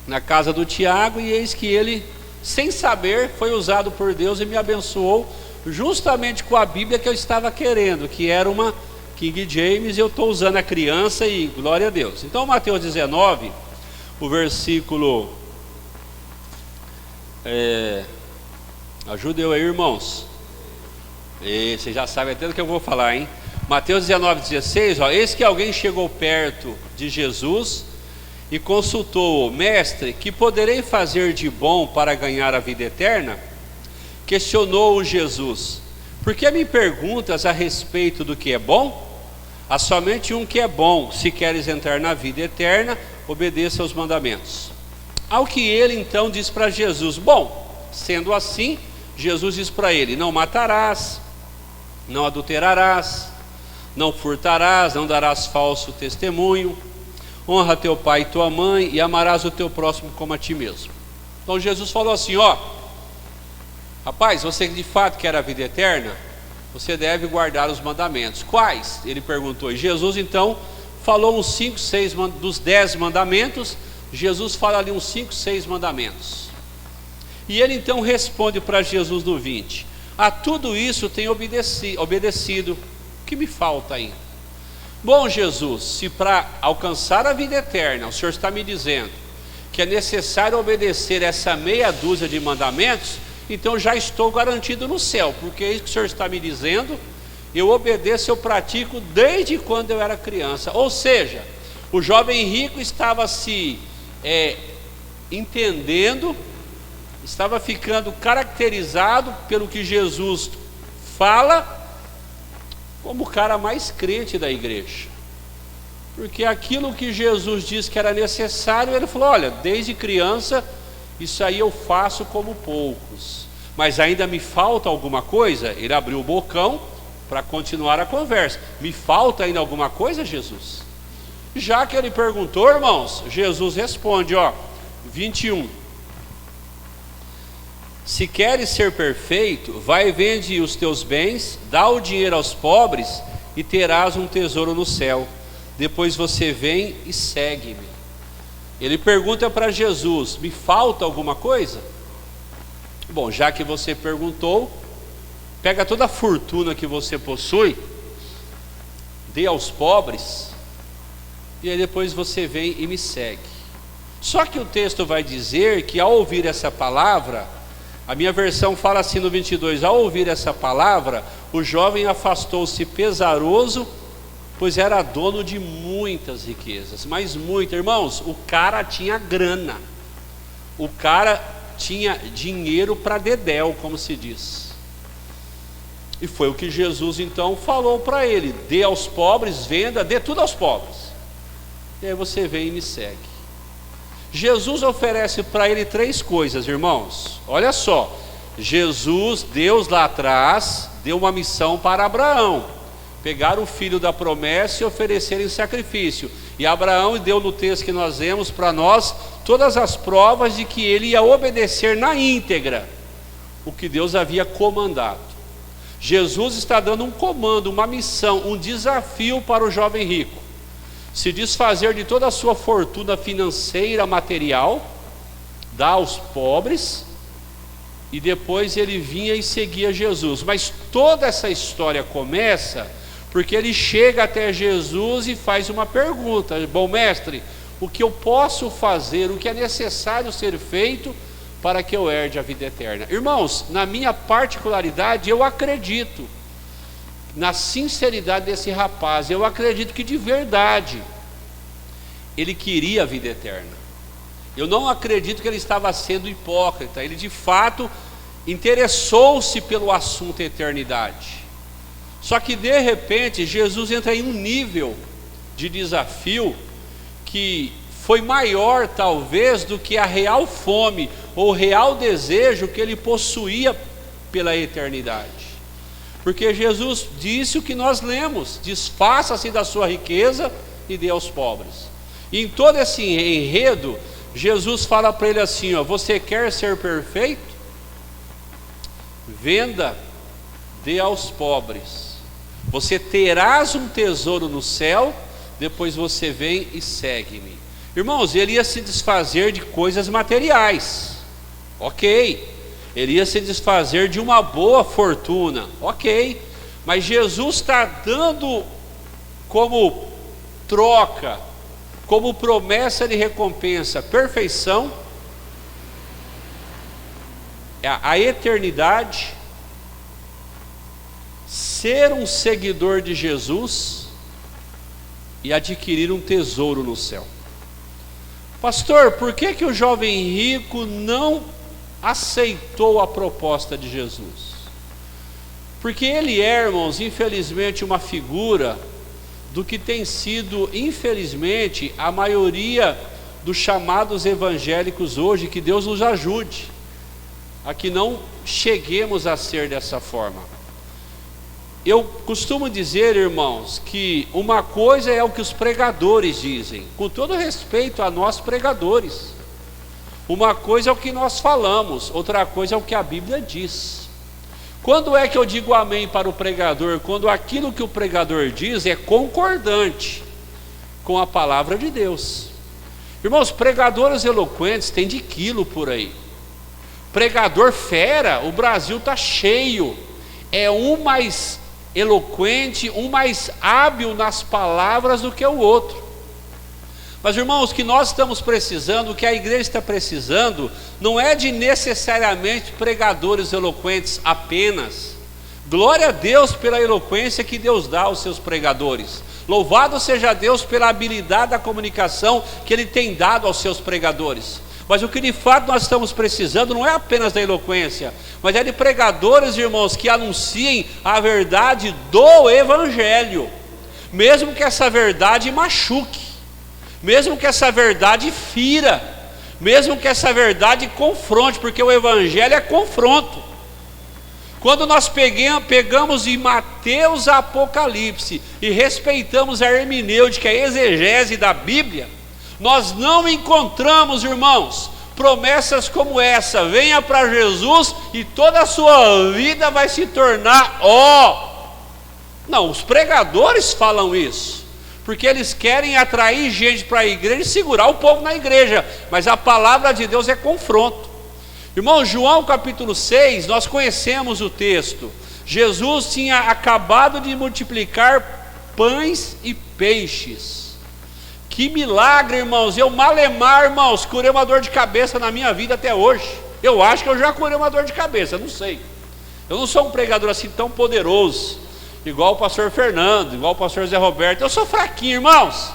na casa do Tiago e eis que ele, sem saber, foi usado por Deus e me abençoou justamente com a Bíblia que eu estava querendo, que era uma King James, e eu estou usando a criança, e glória a Deus. Então Mateus 19, o versículo, ajuda eu aí, irmãos, vocês já sabem até do que eu vou falar, hein? Mateus 19, 16, eis que alguém chegou perto de Jesus e consultou-o: mestre, que poderei fazer de bom para ganhar a vida eterna? Questionou-o Jesus: por que me perguntas a respeito do que é bom? Há somente um que é bom. Se queres entrar na vida eterna, obedeça aos mandamentos. Ao que ele então diz para Jesus: bom, sendo assim, Jesus diz para ele: não matarás, não adulterarás, não furtarás, não darás falso testemunho, honra teu pai e tua mãe, e amarás o teu próximo como a ti mesmo. Então Jesus falou assim: rapaz, você de fato quer a vida eterna? Você deve guardar os mandamentos. Quais? Ele perguntou. E Jesus então falou uns 5, 6 dos 10 mandamentos. Jesus fala ali uns 5, 6 mandamentos. E ele então responde para Jesus no 20: a tudo isso tenho obedecido. O que me falta ainda? Bom, Jesus, se para alcançar a vida eterna o Senhor está me dizendo que é necessário obedecer essa meia dúzia de mandamentos, então já estou garantido no céu, porque é isso que o Senhor está me dizendo. Eu obedeço, eu pratico desde quando eu era criança. Ou seja, o jovem rico estava se entendendo, estava ficando caracterizado pelo que Jesus fala como o cara mais crente da igreja, porque aquilo que Jesus disse que era necessário, ele falou: olha, desde criança isso aí eu faço como poucos, mas ainda me falta alguma coisa. Ele abriu o bocão para continuar a conversa. Me falta ainda alguma coisa, Jesus? Já que ele perguntou, irmãos, Jesus responde, 21: se queres ser perfeito, vai e vende os teus bens, dá o dinheiro aos pobres e terás um tesouro no céu. Depois você vem e segue-me. Ele pergunta para Jesus: me falta alguma coisa? Bom, já que você perguntou, pega toda a fortuna que você possui, dê aos pobres, e aí depois você vem e me segue. Só que o texto vai dizer que ao ouvir essa palavra, a minha versão fala assim no 22, ao ouvir essa palavra, o jovem afastou-se pesaroso, pois era dono de muitas riquezas, mas muitas. Irmãos, o cara tinha grana, o cara tinha dinheiro para dedéu, como se diz. E foi o que Jesus então falou para ele: dê aos pobres, venda, dê tudo aos pobres, e aí você vem e me segue. Jesus oferece para ele 3 coisas, irmãos. Olha só, Jesus, Deus lá atrás, deu uma missão para Abraão: pegar o filho da promessa e oferecer em sacrifício. E Abraão deu no texto que nós vemos para nós todas as provas de que ele ia obedecer na íntegra o que Deus havia comandado. Jesus está dando um comando, uma missão, um desafio para o jovem rico: se desfazer de toda a sua fortuna financeira, material, dar aos pobres, e depois ele vinha e seguia Jesus. Mas toda essa história começa porque ele chega até Jesus e faz uma pergunta: bom mestre, o que eu posso fazer, o que é necessário ser feito para que eu herde a vida eterna? Irmãos, na minha particularidade, eu acredito na sinceridade desse rapaz. Eu acredito que de verdade ele queria a vida eterna. Eu não acredito que ele estava sendo hipócrita. Ele de fato interessou-se pelo assunto eternidade. Só que de repente Jesus entra em um nível de desafio que foi maior talvez do que a real fome ou o real desejo que ele possuía pela eternidade. Porque Jesus disse o que nós lemos: desfaça-se da sua riqueza e dê aos pobres. E em todo esse enredo, Jesus fala para ele assim, ó: você quer ser perfeito? Venda, dê aos pobres, você terás um tesouro no céu, depois você vem e segue-me. Irmãos, ele ia se desfazer de coisas materiais, ok, ele ia se desfazer de uma boa fortuna, ok, mas Jesus está dando como troca, como promessa de recompensa, perfeição, a eternidade, ser um seguidor de Jesus e adquirir um tesouro no céu. Pastor, por que o jovem rico não aceitou a proposta de Jesus? Porque ele é, irmãos, infelizmente uma figura do que tem sido, infelizmente, a maioria dos chamados evangélicos hoje. Que Deus nos ajude a que não cheguemos a ser dessa forma. Eu costumo dizer, irmãos, que uma coisa é o que os pregadores dizem, com todo respeito a nós pregadores. Uma coisa é o que nós falamos, outra coisa é o que a Bíblia diz. Quando é que eu digo amém para o pregador? Quando aquilo que o pregador diz é concordante com a palavra de Deus. Irmãos, pregadores eloquentes tem de quilo por aí. Pregador fera, o Brasil está cheio. É um mais eloquente, um mais hábil nas palavras do que o outro. Mas, irmãos, o que nós estamos precisando, o que a igreja está precisando, não é de necessariamente pregadores eloquentes apenas. Glória a Deus pela eloquência que Deus dá aos seus pregadores. Louvado seja Deus pela habilidade da comunicação que Ele tem dado aos seus pregadores. Mas o que de fato nós estamos precisando não é apenas da eloquência, mas é de pregadores, irmãos, que anunciem a verdade do Evangelho, mesmo que essa verdade machuque, mesmo que essa verdade fira, mesmo que essa verdade confronte, porque o Evangelho é confronto. Quando nós pegamos em Mateus a Apocalipse e respeitamos a hermenêutica, a exegese da Bíblia, nós não encontramos, irmãos, promessas como essa: venha para Jesus e toda a sua vida vai se tornar Não, os pregadores falam isso, porque eles querem atrair gente para a igreja e segurar o povo na igreja, mas a palavra de Deus é confronto. Irmão, João capítulo 6, nós conhecemos o texto. Jesus tinha acabado de multiplicar pães e peixes. Que milagre, irmãos. Eu malemar, irmãos, curei uma dor de cabeça na minha vida até hoje. Eu acho que eu já curei uma dor de cabeça, não sei. Eu não sou um pregador assim tão poderoso, igual o pastor Fernando, igual o pastor Zé Roberto. Eu sou fraquinho, irmãos.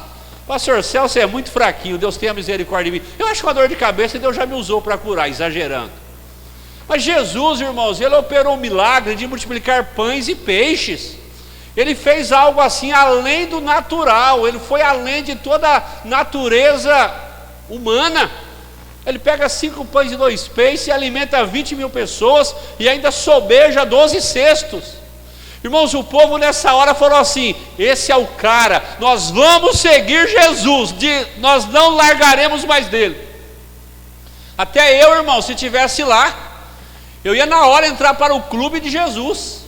Pastor Celso é muito fraquinho, Deus tenha misericórdia de mim. Eu acho que uma dor de cabeça Deus já me usou para curar, exagerando. Mas Jesus, irmãos, Ele operou um milagre de multiplicar pães e peixes. Ele fez algo assim além do natural, Ele foi além de toda a natureza humana. Ele pega 5 pães e 2 peixes e alimenta 20.000 pessoas e ainda sobeja 12 cestos. Irmãos, o povo nessa hora falou assim: esse é o cara, nós vamos seguir Jesus, nós não largaremos mais dele. Até eu, irmão, se estivesse lá, eu ia na hora entrar para o clube de Jesus.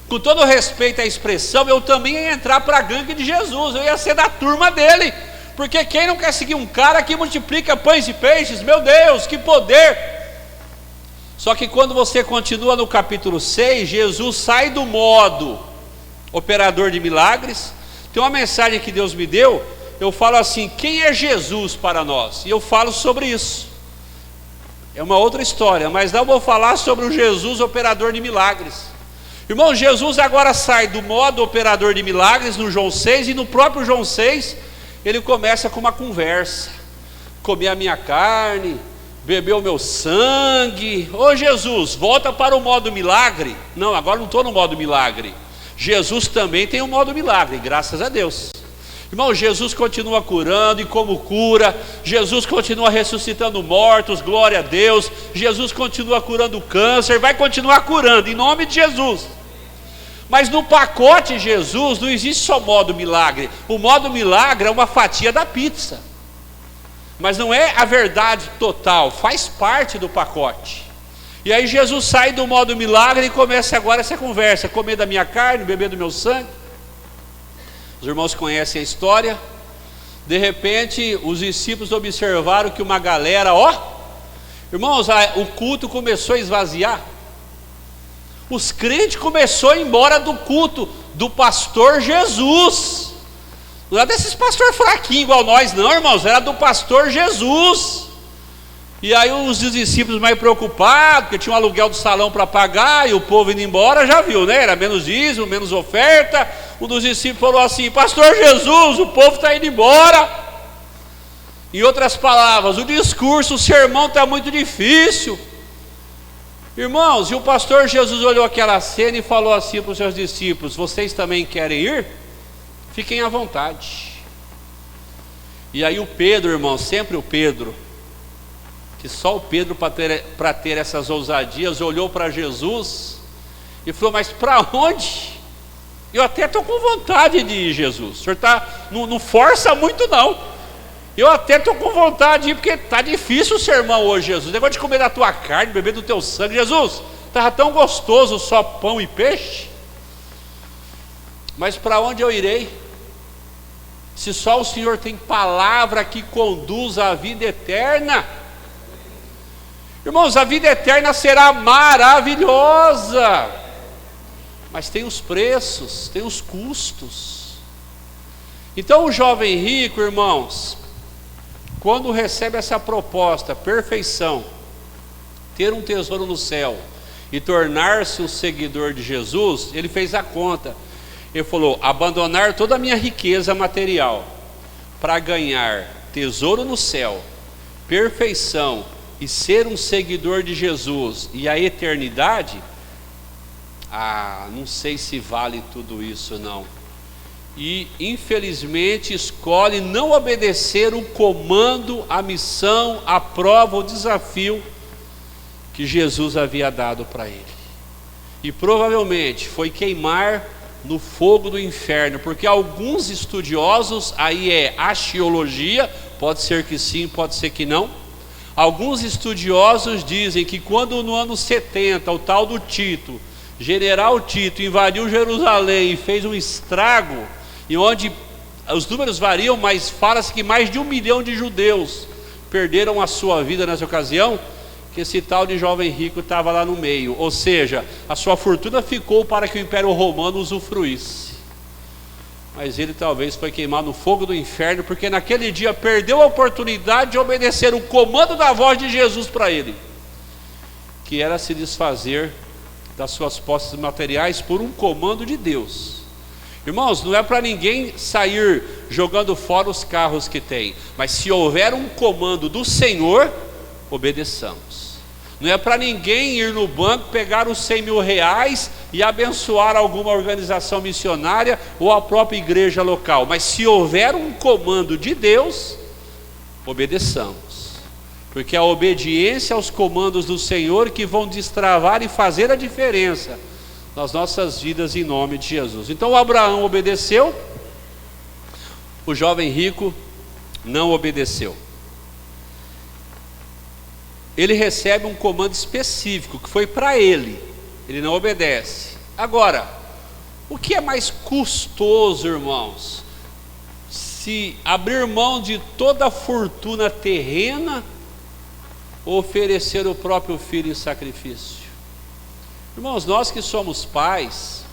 Com todo respeito à expressão, eu também ia entrar para a gangue de Jesus, eu ia ser da turma dele, porque quem não quer seguir um cara que multiplica pães e peixes? Meu Deus, que poder! Só que quando você continua no capítulo 6, Jesus sai do modo operador de milagres. Tem uma mensagem que Deus me deu, eu falo assim: quem é Jesus para nós? E eu falo sobre isso. É uma outra história, mas não vou falar sobre o Jesus operador de milagres. Irmão, Jesus agora sai do modo operador de milagres no João 6, e no próprio João 6, ele começa com uma conversa: comer a minha carne, beber o meu sangue. Ô Jesus, volta para o modo milagre. Não, agora não estou no modo milagre. Jesus também tem um modo milagre, graças a Deus. Irmão, Jesus continua curando, e como cura, Jesus continua ressuscitando mortos, glória a Deus. Jesus continua curando câncer, vai continuar curando, em nome de Jesus. Mas no pacote Jesus não existe só modo milagre. O modo milagre é uma fatia da pizza, mas não é a verdade total, faz parte do pacote. E aí Jesus sai do modo milagre e começa agora essa conversa: comer da minha carne, beber do meu sangue. Os irmãos conhecem a história. De repente os discípulos observaram que uma galera, irmãos, o culto começou a esvaziar. Os crentes começaram a ir embora do culto do pastor Jesus. Não é desses pastores fraquinhos igual nós não, irmãos, era do pastor Jesus. E aí os discípulos mais preocupados, porque tinha um aluguel do salão para pagar, e o povo indo embora, já viu, né? Era menos dízimo, menos oferta. Um dos discípulos falou assim: pastor Jesus, o povo está indo embora. Em outras palavras, o discurso, o sermão está muito difícil. Irmãos, e o pastor Jesus olhou aquela cena e falou assim para os seus discípulos: vocês também querem ir? Fiquem à vontade. E aí o Pedro, irmão, sempre o Pedro, que só o Pedro para ter essas ousadias, olhou para Jesus e falou: mas para onde? Eu até estou com vontade de ir, Jesus. O senhor não força muito não. Eu até estou com vontade de ir, porque está difícil o sermão hoje, Jesus. O negócio de comer da tua carne, beber do teu sangue. Jesus, estava tão gostoso só pão e peixe. Mas para onde eu irei? Se só o Senhor tem palavra que conduz à vida eterna. Irmãos, a vida eterna será maravilhosa, mas tem os preços, tem os custos. Então o jovem rico, irmãos, quando recebe essa proposta, perfeição, ter um tesouro no céu e tornar-se um seguidor de Jesus, ele fez a conta. Ele falou: abandonar toda a minha riqueza material para ganhar tesouro no céu, perfeição e ser um seguidor de Jesus e a eternidade, não sei se vale tudo isso não. E infelizmente escolhe não obedecer o comando, a missão, a prova, o desafio que Jesus havia dado para ele. E provavelmente foi queimar no fogo do inferno, porque alguns estudiosos, aí é axiologia, pode ser que sim, pode ser que não. Alguns estudiosos dizem que quando no ano 70 o tal do Tito, general Tito, invadiu Jerusalém e fez um estrago, e onde os números variam, mas fala-se que mais de 1 milhão de judeus perderam a sua vida nessa ocasião, que esse tal de jovem rico estava lá no meio. Ou seja, a sua fortuna ficou para que o Império Romano usufruísse, mas ele talvez foi queimado no fogo do inferno, porque naquele dia perdeu a oportunidade de obedecer o comando da voz de Jesus para ele, que era se desfazer das suas posses materiais por um comando de Deus. Irmãos, não é para ninguém sair jogando fora os carros que tem, mas se houver um comando do Senhor, obedeçamos. Não é para ninguém ir no banco, pegar os 100 mil reais e abençoar alguma organização missionária ou a própria igreja local, mas se houver um comando de Deus, obedeçamos, porque a obediência aos comandos do Senhor que vão destravar e fazer a diferença nas nossas vidas, em nome de Jesus. Então Abraão obedeceu, o jovem rico não obedeceu. Ele recebe um comando específico que foi para ele, ele não obedece. Agora, o que é mais custoso, irmãos? Se abrir mão de toda a fortuna terrena ou oferecer o próprio filho em sacrifício? Irmãos, nós que somos pais,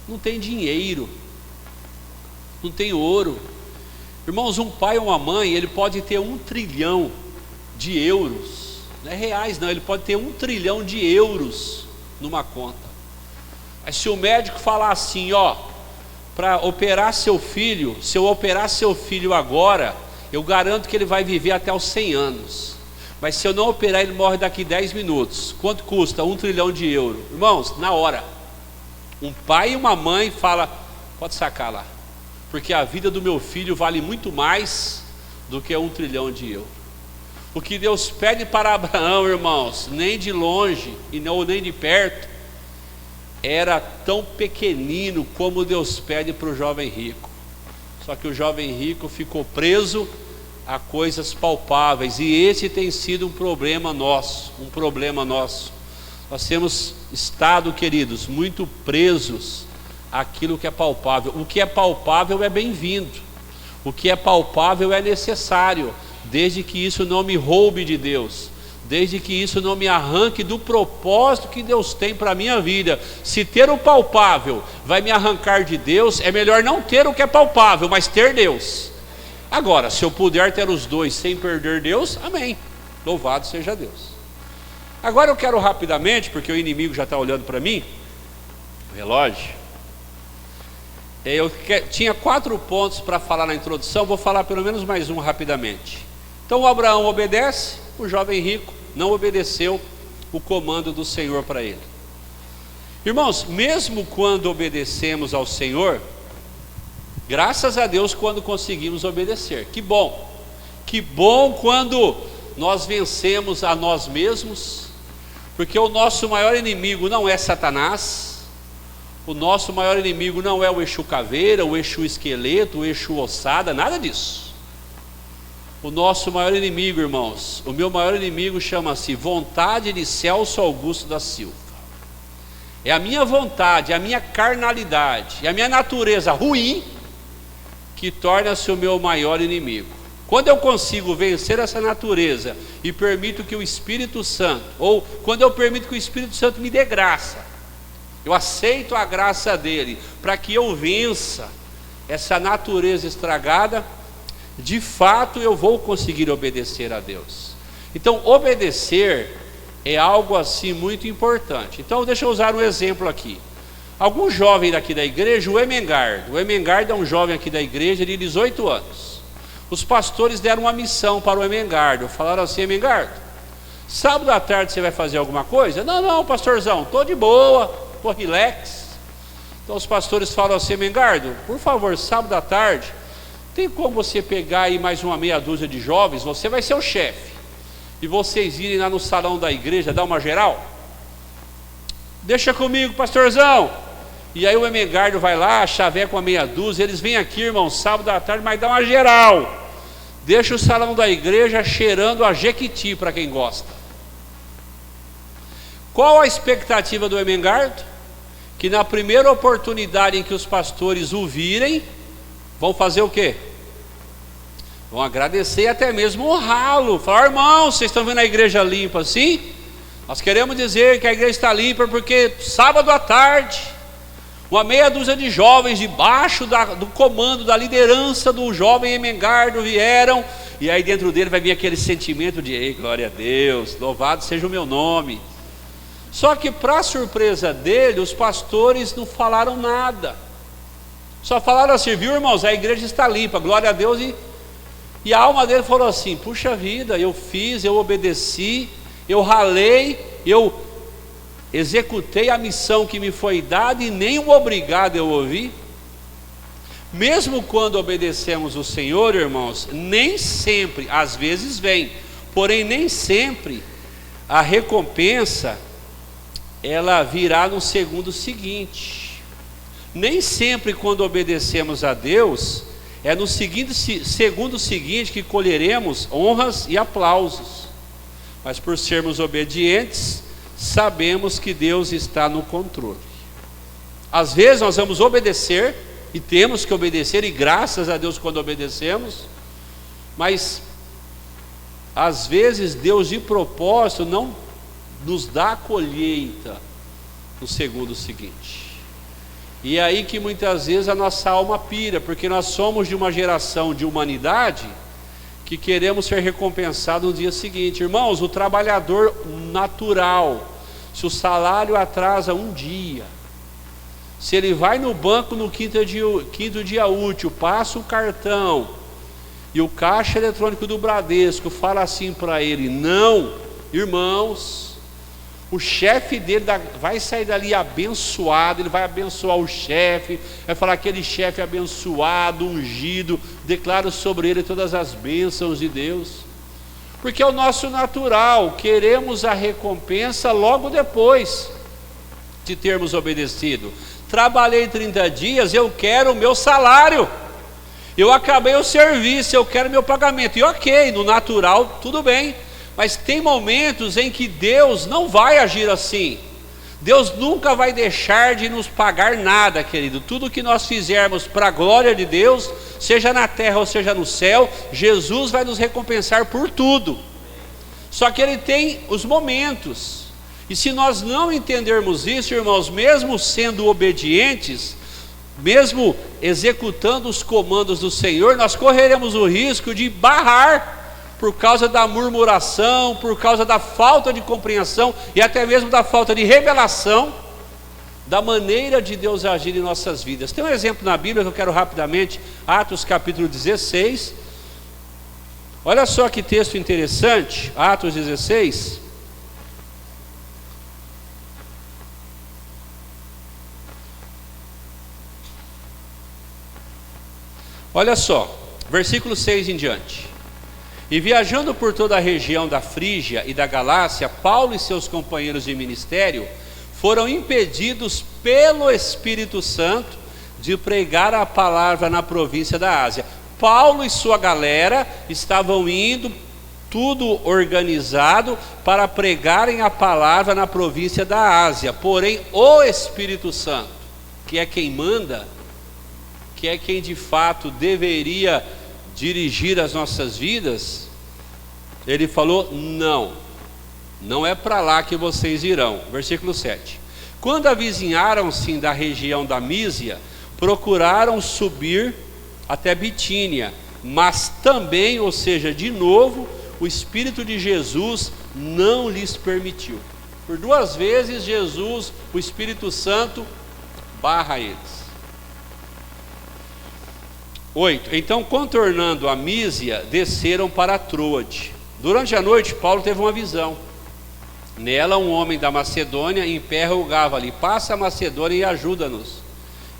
não tem dinheiro, não tem ouro. Irmãos, um pai ou uma mãe, ele pode ter 1 trilhão de euros, não é reais não, ele pode ter 1 trilhão de euros numa conta. Mas se o médico falar assim, para operar seu filho, se eu operar seu filho agora, eu garanto que ele vai viver até os 100 anos. Mas se eu não operar, ele morre daqui 10 minutos. Quanto custa 1 trilhão de euros? Irmãos, na hora. Um pai e uma mãe fala: pode sacar lá, porque a vida do meu filho vale muito mais do que 1 trilhão de euros. O que Deus pede para Abraão, irmãos, nem de longe e nem de perto, era tão pequenino como Deus pede para o jovem rico. Só que o jovem rico ficou preso a coisas palpáveis, e esse tem sido um problema nosso. Nós temos estado, queridos, muito presos àquilo que é palpável. O que é palpável é bem-vindo, o que é palpável é necessário, desde que isso não me roube de Deus, desde que isso não me arranque do propósito que Deus tem para a minha vida. Se ter o palpável vai me arrancar de Deus, é melhor não ter o que é palpável, mas ter Deus. Agora, se eu puder ter os dois sem perder Deus, amém, louvado seja Deus. Agora eu quero rapidamente, porque o inimigo já está olhando para mim, o relógio. Tinha 4 pontos para falar na introdução, vou falar pelo menos mais um rapidamente. Então Abraão obedece, o jovem rico não obedeceu o comando do Senhor para ele. Irmãos, mesmo quando obedecemos ao Senhor, graças a Deus quando conseguimos obedecer. Que bom quando nós vencemos a nós mesmos, porque o nosso maior inimigo não é Satanás, o nosso maior inimigo não é o Exu caveira, o Exu esqueleto, o Exu ossada, nada disso. O nosso maior inimigo, irmãos, o meu maior inimigo chama-se vontade de Celso Augusto da Silva. É a minha vontade, a minha carnalidade, e a minha natureza ruim que torna-se o meu maior inimigo. Quando eu consigo vencer essa natureza e permito que o Espírito Santo, ou quando eu permito que o Espírito Santo me dê graça, eu aceito a graça dele para que eu vença essa natureza estragada, de fato eu vou conseguir obedecer a Deus. Então obedecer é algo assim muito importante. Então deixa eu usar um exemplo aqui. Algum jovem daqui da igreja, o Emengardo é um jovem aqui da igreja de 18 anos. Os pastores deram uma missão para o Emengardo, falaram assim: Emengardo, sábado à tarde você vai fazer alguma coisa? Não, pastorzão, estou de boa, estou relax. Então os pastores falam assim: Emengardo, por favor, sábado à tarde, tem como você pegar aí mais uma meia dúzia de jovens, você vai ser o chefe, e vocês irem lá no salão da igreja dar uma geral? Deixa comigo, pastorzão. E aí o Emengardo vai lá, chaveca uma meia dúzia, eles vêm aqui, irmão, sábado à tarde, mas dá uma geral. Deixa o salão da igreja cheirando a Jequiti para quem gosta. Qual a expectativa do Emengardo? Que na primeira oportunidade em que os pastores o virem, vão fazer o quê? Vão agradecer e até mesmo honrá-lo. Falar: irmão, vocês estão vendo a igreja limpa assim? Nós queremos dizer que a igreja está limpa porque sábado à tarde, uma meia dúzia de jovens debaixo do comando, da liderança do jovem Emengardo vieram, e aí dentro dele vai vir aquele sentimento de: ei, glória a Deus, louvado seja o meu nome. Só que para surpresa dele, os pastores não falaram nada, só falaram assim: viu, irmãos, a igreja está limpa, glória a Deus. E a alma dele falou assim: puxa vida, eu fiz, eu obedeci, eu ralei, eu executei a missão que me foi dada e nem um obrigado eu ouvi. Mesmo quando obedecemos o Senhor, irmãos, nem sempre, às vezes vem, porém nem sempre a recompensa ela virá no segundo seguinte. Nem sempre quando obedecemos a Deus é no segundo seguinte que colheremos honras e aplausos, mas por sermos obedientes, sabemos que Deus está no controle. Às vezes nós vamos obedecer, e temos que obedecer, e graças a Deus quando obedecemos, mas às vezes Deus de propósito não nos dá a colheita no segundo seguinte. E é aí que muitas vezes a nossa alma pira, porque nós somos de uma geração de humanidade que queremos ser recompensados no dia seguinte. Irmãos, o trabalhador natural, se o salário atrasa um dia, se ele vai no banco no quinto dia útil, passa o cartão, e o caixa eletrônico do Bradesco fala assim para ele: não, irmãos, o chefe dele vai sair dali abençoado, ele vai abençoar o chefe, vai falar aquele chefe abençoado, ungido, declaro sobre ele todas as bênçãos de Deus. Porque é o nosso natural, queremos a recompensa logo depois de termos obedecido. Trabalhei 30 dias, eu quero o meu salário. Eu acabei o serviço, eu quero meu pagamento. E ok, no natural, tudo bem. Mas tem momentos em que Deus não vai agir assim. Deus nunca vai deixar de nos pagar nada, querido. Tudo que nós fizermos para a glória de Deus, seja na terra ou seja no céu, Jesus vai nos recompensar por tudo. Só que Ele tem os momentos. E se nós não entendermos isso, irmãos, mesmo sendo obedientes, mesmo executando os comandos do Senhor, nós correremos o risco de barrar por causa da murmuração, por causa da falta de compreensão e até mesmo da falta de revelação da maneira de Deus agir em nossas vidas. Tem um exemplo na Bíblia que eu quero rapidamente, Atos capítulo 16. Olha só que texto interessante, Atos 16. Olha só, versículo 6 em diante. E viajando por toda a região da Frígia e da Galácia, Paulo e seus companheiros de ministério foram impedidos pelo Espírito Santo de pregar a palavra na província da Ásia. Paulo e sua galera estavam indo, tudo organizado, para pregarem a palavra na província da Ásia. Porém, o Espírito Santo, que é quem manda, que é quem de fato deveria dirigir as nossas vidas, ele falou: não é para lá que vocês irão. Versículo 7. Quando avizinharam-se da região da Mísia, procuraram subir até Bitínia, mas também, ou seja, de novo, o Espírito de Jesus não lhes permitiu. Por 2 vezes Jesus, o Espírito Santo, barra eles. 8. Então, contornando a Mísia, desceram para Troade. Durante a noite, Paulo teve uma visão. Nela, um homem da Macedônia em pé rogava-lhe: passa a Macedônia e ajuda-nos.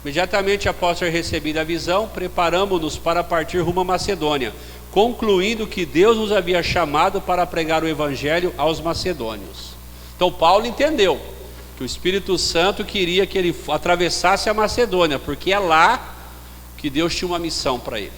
Imediatamente após ter recebido a visão, preparamo-nos para partir rumo a Macedônia, concluindo que Deus nos havia chamado para pregar o Evangelho aos macedônios. Então, Paulo entendeu que o Espírito Santo queria que ele atravessasse a Macedônia, porque é lá que Deus tinha uma missão para ele.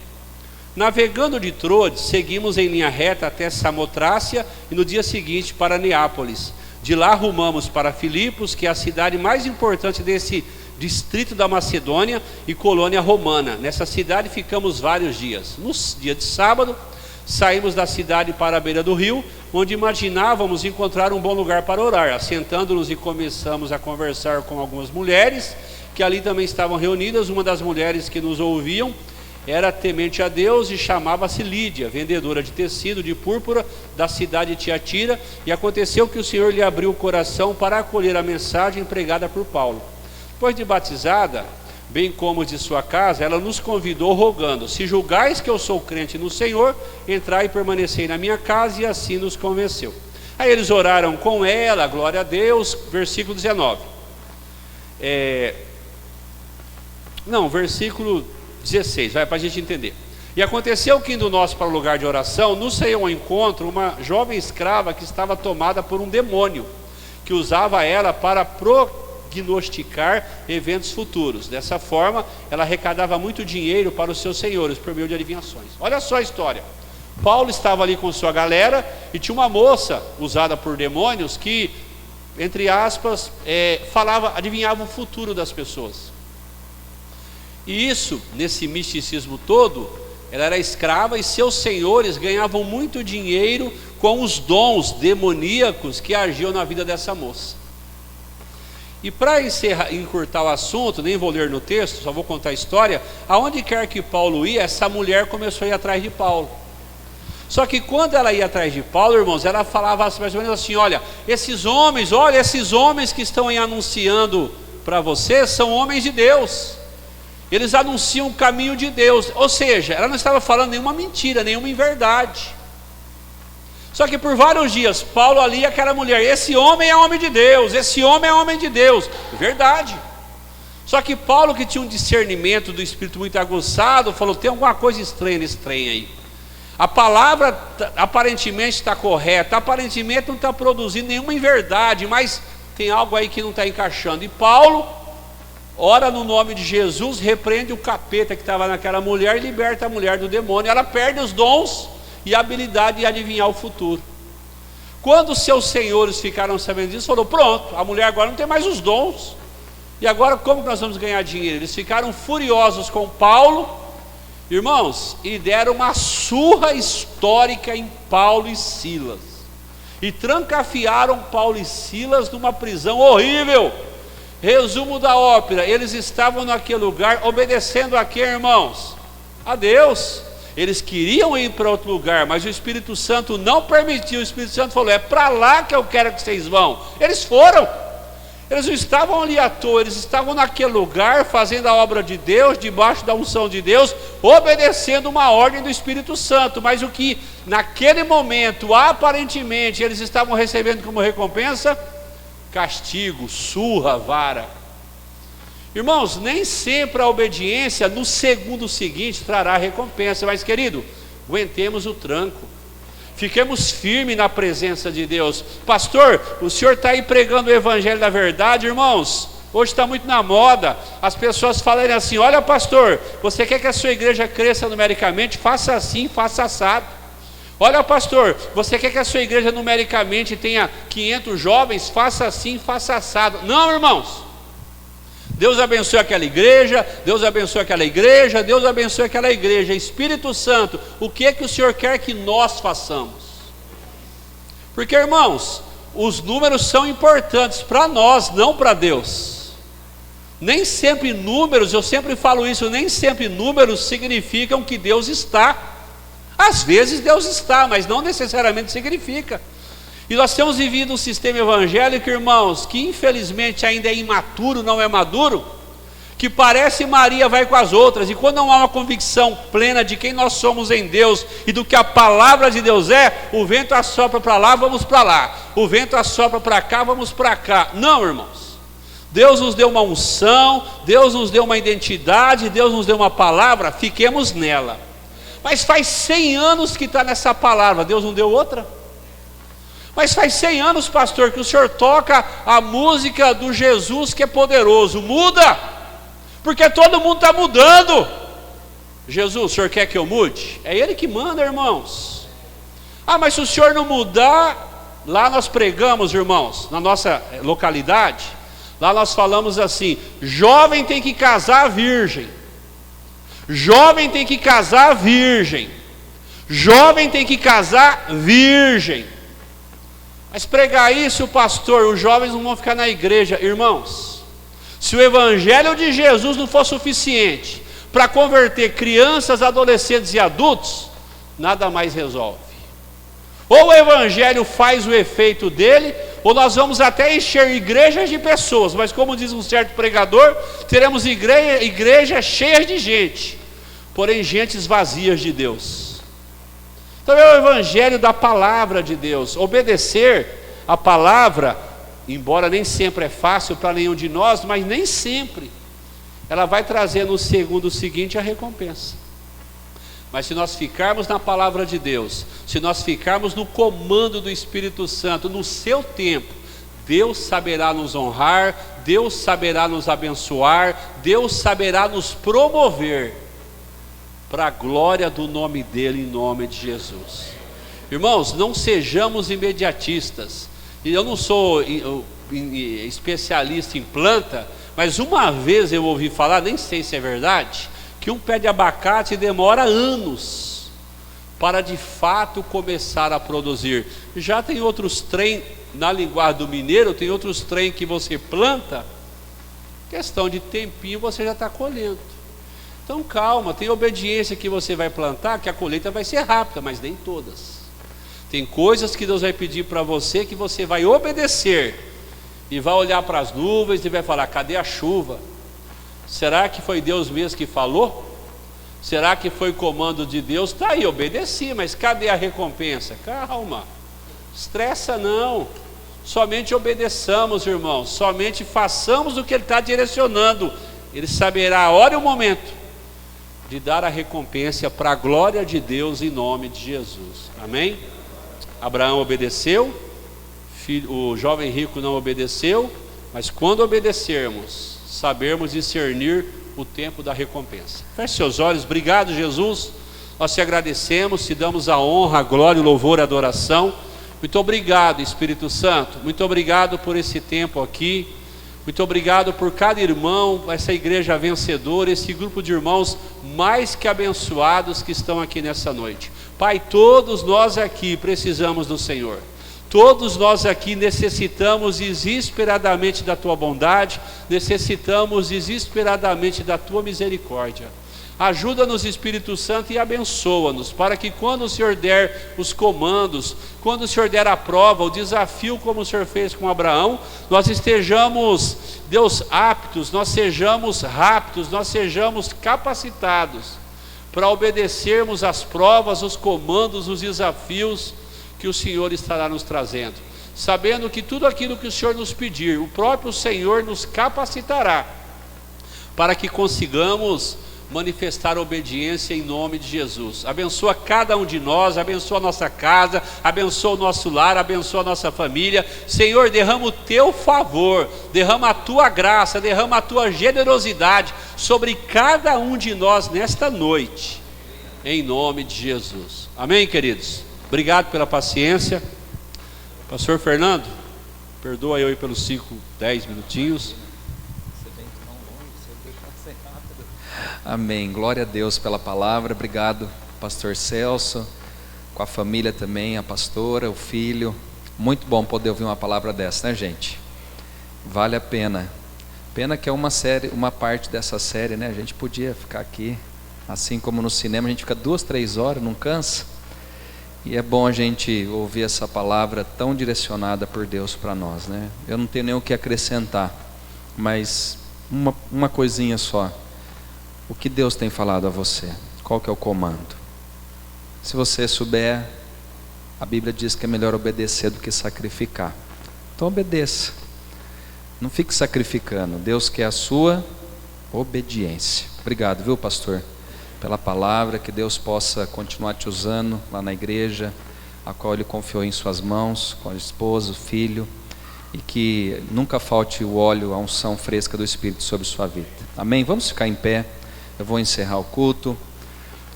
Navegando de Troade, seguimos em linha reta até Samotrácia e no dia seguinte para Neápolis. De lá rumamos para Filipos, que é a cidade mais importante desse distrito da Macedônia e colônia romana. Nessa cidade ficamos vários dias. No dia de sábado, saímos da cidade para a beira do rio, onde imaginávamos encontrar um bom lugar para orar. Assentando-nos e começamos a conversar com algumas mulheres que ali também estavam reunidas. Uma das mulheres que nos ouviam era temente a Deus e chamava-se Lídia, vendedora de tecido de púrpura da cidade de Tiatira, e aconteceu que o Senhor lhe abriu o coração para acolher a mensagem pregada por Paulo. Depois de batizada, bem como de sua casa, ela nos convidou rogando: se julgais que eu sou crente no Senhor, entrai e permanecei na minha casa, e assim nos convenceu. Aí eles oraram com ela, glória a Deus. Versículo 19. Versículo 16, vai para a gente entender. E aconteceu que, indo nós para o lugar de oração, nos saiu ao encontro uma jovem escrava que estava tomada por um demônio, que usava ela para prognosticar eventos futuros. Dessa forma, ela arrecadava muito dinheiro para os seus senhores, por meio de adivinhações. Olha só a história. Paulo estava ali com sua galera, e tinha uma moça usada por demônios que, entre aspas, adivinhava o futuro das pessoas. E isso, nesse misticismo todo, ela era escrava e seus senhores ganhavam muito dinheiro com os dons demoníacos que agiam na vida dessa moça. E para encurtar o assunto, nem vou ler no texto, só vou contar a história. Aonde quer que Paulo ia, essa mulher começou a ir atrás de Paulo. Só que quando ela ia atrás de Paulo, irmãos, ela falava mais ou menos assim: olha, esses homens que estão aí anunciando para você são homens de Deus. Eles anunciam o caminho de Deus. Ou seja, ela não estava falando nenhuma mentira, nenhuma inverdade. Só que por vários dias, Paulo ali e aquela mulher, esse homem é homem de Deus, esse homem é homem de Deus. Verdade. Só que Paulo, que tinha um discernimento do Espírito muito aguçado, falou, tem alguma coisa estranha nesse trem aí. A palavra aparentemente está correta, aparentemente não está produzindo nenhuma inverdade, mas tem algo aí que não está encaixando. E Paulo ora no nome de Jesus, repreende o capeta que estava naquela mulher e liberta a mulher do demônio. Ela perde os dons e a habilidade de adivinhar o futuro. Quando os seus senhores ficaram sabendo disso, falou, pronto, a mulher agora não tem mais os dons, e agora como que nós vamos ganhar dinheiro? Eles ficaram furiosos com Paulo, irmãos, e deram uma surra histórica em Paulo e Silas, e trancafiaram Paulo e Silas numa prisão horrível. Resumo da ópera, eles estavam naquele lugar obedecendo a quem, irmãos? A Deus. Eles queriam ir para outro lugar, mas o Espírito Santo não permitiu. O Espírito Santo falou, é para lá que eu quero que vocês vão. Eles foram. Eles não estavam ali à toa, eles estavam naquele lugar, fazendo a obra de Deus, debaixo da unção de Deus, obedecendo uma ordem do Espírito Santo. Mas o que naquele momento, aparentemente, eles estavam recebendo como recompensa? Castigo, surra, vara. Irmãos, nem sempre a obediência no segundo seguinte trará recompensa, mas querido, aguentemos o tranco, fiquemos firmes na presença de Deus. Pastor, o senhor está aí pregando o evangelho da verdade, irmãos? Hoje está muito na moda as pessoas falarem assim, olha pastor, você quer que a sua igreja cresça numericamente? Faça assim, faça assado. Olha pastor, você quer que a sua igreja numericamente tenha 500 jovens? Faça assim, faça assado. Não, irmãos, Deus abençoe aquela igreja, Deus abençoe aquela igreja, Deus abençoe aquela igreja. Espírito Santo, o que é que o Senhor quer que nós façamos? Porque, irmãos, os números são importantes para nós, não para Deus. Nem sempre números, eu sempre falo isso, nem sempre números significam que Deus está. Às vezes Deus está, mas não necessariamente significa. E nós temos vivido um sistema evangélico, irmãos, que infelizmente ainda é imaturo, não é maduro, que parece Maria vai com as outras, e quando não há uma convicção plena de quem nós somos em Deus e do que a palavra de Deus é, o vento assopra para lá, vamos para lá, o vento assopra para cá, vamos para cá. Não, irmãos, Deus nos deu uma unção, Deus nos deu uma identidade, Deus nos deu uma palavra, fiquemos nela. Mas faz 100 anos que está nessa palavra, Deus não deu outra? Mas faz 100 anos, pastor, que o senhor toca a música do Jesus que é poderoso. Muda, porque todo mundo está mudando. Jesus, o senhor quer que eu mude? É Ele que manda, irmãos. Ah, mas se o senhor não mudar, lá nós pregamos, irmãos, na nossa localidade, lá nós falamos assim, jovem tem que casar virgem. Jovem tem que casar virgem. Jovem tem que casar virgem. Mas pregar isso, pastor, os jovens não vão ficar na igreja. Irmãos, se o evangelho de Jesus não for suficiente para converter crianças, adolescentes e adultos, nada mais resolve. Ou o evangelho faz o efeito dele, ou nós vamos até encher igrejas de pessoas, mas como diz um certo pregador, teremos igrejas cheias de gente, porém gentes vazias de Deus. Então é o evangelho da palavra de Deus. Obedecer a palavra, embora nem sempre é fácil para nenhum de nós, mas nem sempre ela vai trazer no segundo seguinte a recompensa. Mas se nós ficarmos na palavra de Deus, se nós ficarmos no comando do Espírito Santo, no seu tempo, Deus saberá nos honrar, Deus saberá nos abençoar, Deus saberá nos promover para a glória do nome dele, em nome de Jesus. Irmãos, não sejamos imediatistas. E eu não sou especialista em planta, mas uma vez eu ouvi falar, nem sei se é verdade, que um pé de abacate demora anos para de fato começar a produzir. Já tem outros trem, na linguagem do mineiro, tem outros trem que você planta, questão de tempinho você já está colhendo. Então calma, tem obediência que você vai plantar, que a colheita vai ser rápida, mas nem todas. Tem coisas que Deus vai pedir para você, que você vai obedecer, e vai olhar para as nuvens e vai falar, cadê a chuva? Será que foi Deus mesmo que falou? Será que foi comando de Deus? Está aí, obedeci, mas cadê a recompensa? Calma, Estressa não. Somente obedeçamos, irmãos. Somente façamos o que Ele está direcionando. Ele saberá a hora e o momento de dar a recompensa para a glória de Deus em nome de Jesus. Amém? Abraão obedeceu, o jovem rico não obedeceu, mas quando obedecermos, sabermos discernir o tempo da recompensa. Feche seus olhos. Obrigado, Jesus. Nós te agradecemos, te damos a honra, a glória, o louvor, a adoração. Muito obrigado, Espírito Santo. Muito obrigado por esse tempo aqui. Muito obrigado por cada irmão, essa igreja vencedora, esse grupo de irmãos mais que abençoados que estão aqui nessa noite. Pai, todos nós aqui precisamos do Senhor. Todos nós aqui necessitamos desesperadamente da Tua bondade, necessitamos desesperadamente da Tua misericórdia. Ajuda-nos, Espírito Santo, e abençoa-nos, para que quando o Senhor der os comandos, quando o Senhor der a prova, o desafio como o Senhor fez com Abraão, nós estejamos, Deus, aptos, nós sejamos rápidos, nós sejamos capacitados para obedecermos às provas, os comandos, os desafios que o Senhor estará nos trazendo, sabendo que tudo aquilo que o Senhor nos pedir, o próprio Senhor nos capacitará, para que consigamos manifestar obediência em nome de Jesus. Abençoa cada um de nós, abençoa a nossa casa, abençoa o nosso lar, abençoa a nossa família. Senhor, derrama o Teu favor, derrama a Tua graça, derrama a Tua generosidade sobre cada um de nós nesta noite, em nome de Jesus. Amém, queridos? Obrigado pela paciência. Pastor Fernando, perdoa eu aí pelos 5, 10 minutinhos. Amém, glória a Deus pela palavra. Obrigado, pastor Celso, com a família também, a pastora, o filho. Muito bom poder ouvir uma palavra dessa, né, gente? Vale a pena. Pena que é uma série, uma parte dessa série, né? A gente podia ficar aqui, assim como no cinema, a gente fica 2, 3 horas, não cansa. E é bom a gente ouvir essa palavra tão direcionada por Deus para nós, né? Eu não tenho nem o que acrescentar, mas uma coisinha só. O que Deus tem falado a você? Qual que é o comando? Se você souber, a Bíblia diz que é melhor obedecer do que sacrificar. Então obedeça. Não fique sacrificando. Deus quer a sua obediência. Obrigado, viu, pastor, pela palavra. Que Deus possa continuar te usando lá na igreja, a qual Ele confiou em suas mãos, com a esposa, o filho, e que nunca falte o óleo, a unção fresca do Espírito sobre sua vida. Amém? Vamos ficar em pé. Eu vou encerrar o culto,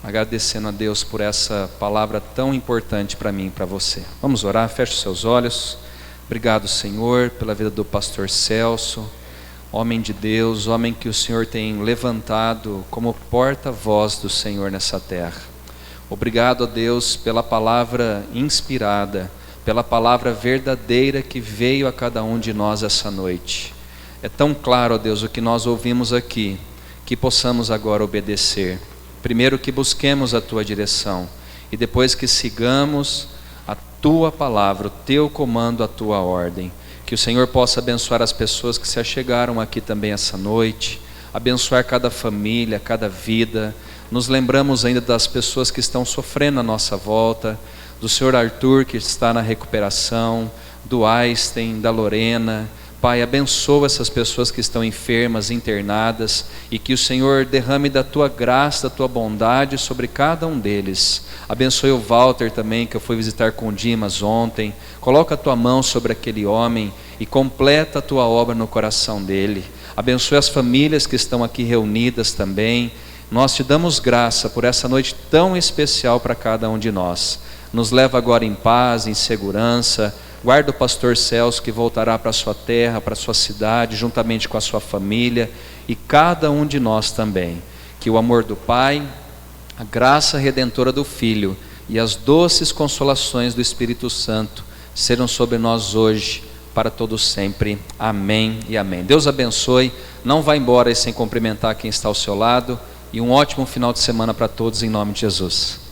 agradecendo a Deus por essa palavra tão importante para mim e para você. Vamos orar, feche os seus olhos. Obrigado, Senhor, pela vida do pastor Celso, homem de Deus, homem que o Senhor tem levantado como porta-voz do Senhor nessa terra. Obrigado, a Deus, pela palavra inspirada, pela palavra verdadeira que veio a cada um de nós essa noite. É tão claro, ó Deus, o que nós ouvimos aqui, que possamos agora obedecer. Primeiro que busquemos a Tua direção, e depois que sigamos a Tua palavra, o Teu comando, a Tua ordem. Que o Senhor possa abençoar as pessoas que se achegaram aqui também essa noite, abençoar cada família, cada vida. Nos lembramos ainda das pessoas que estão sofrendo à nossa volta, do Senhor Arthur, que está na recuperação, do Einstein, da Lorena. Pai, abençoa essas pessoas que estão enfermas, internadas, e que o Senhor derrame da Tua graça, da Tua bondade sobre cada um deles. Abençoe o Walter também, que eu fui visitar com o Dimas ontem. Coloca a Tua mão sobre aquele homem e completa a Tua obra no coração dele. Abençoe as famílias que estão aqui reunidas também. Nós te damos graça por essa noite tão especial para cada um de nós. Nos leva agora em paz, em segurança. Guarda o pastor Celso, que voltará para a sua terra, para a sua cidade, juntamente com a sua família, e cada um de nós também. Que o amor do Pai, a graça redentora do Filho e as doces consolações do Espírito Santo sejam sobre nós hoje, para todos sempre. Amém e amém. Deus abençoe. Não vá embora sem cumprimentar quem está ao seu lado, e um ótimo final de semana para todos, em nome de Jesus.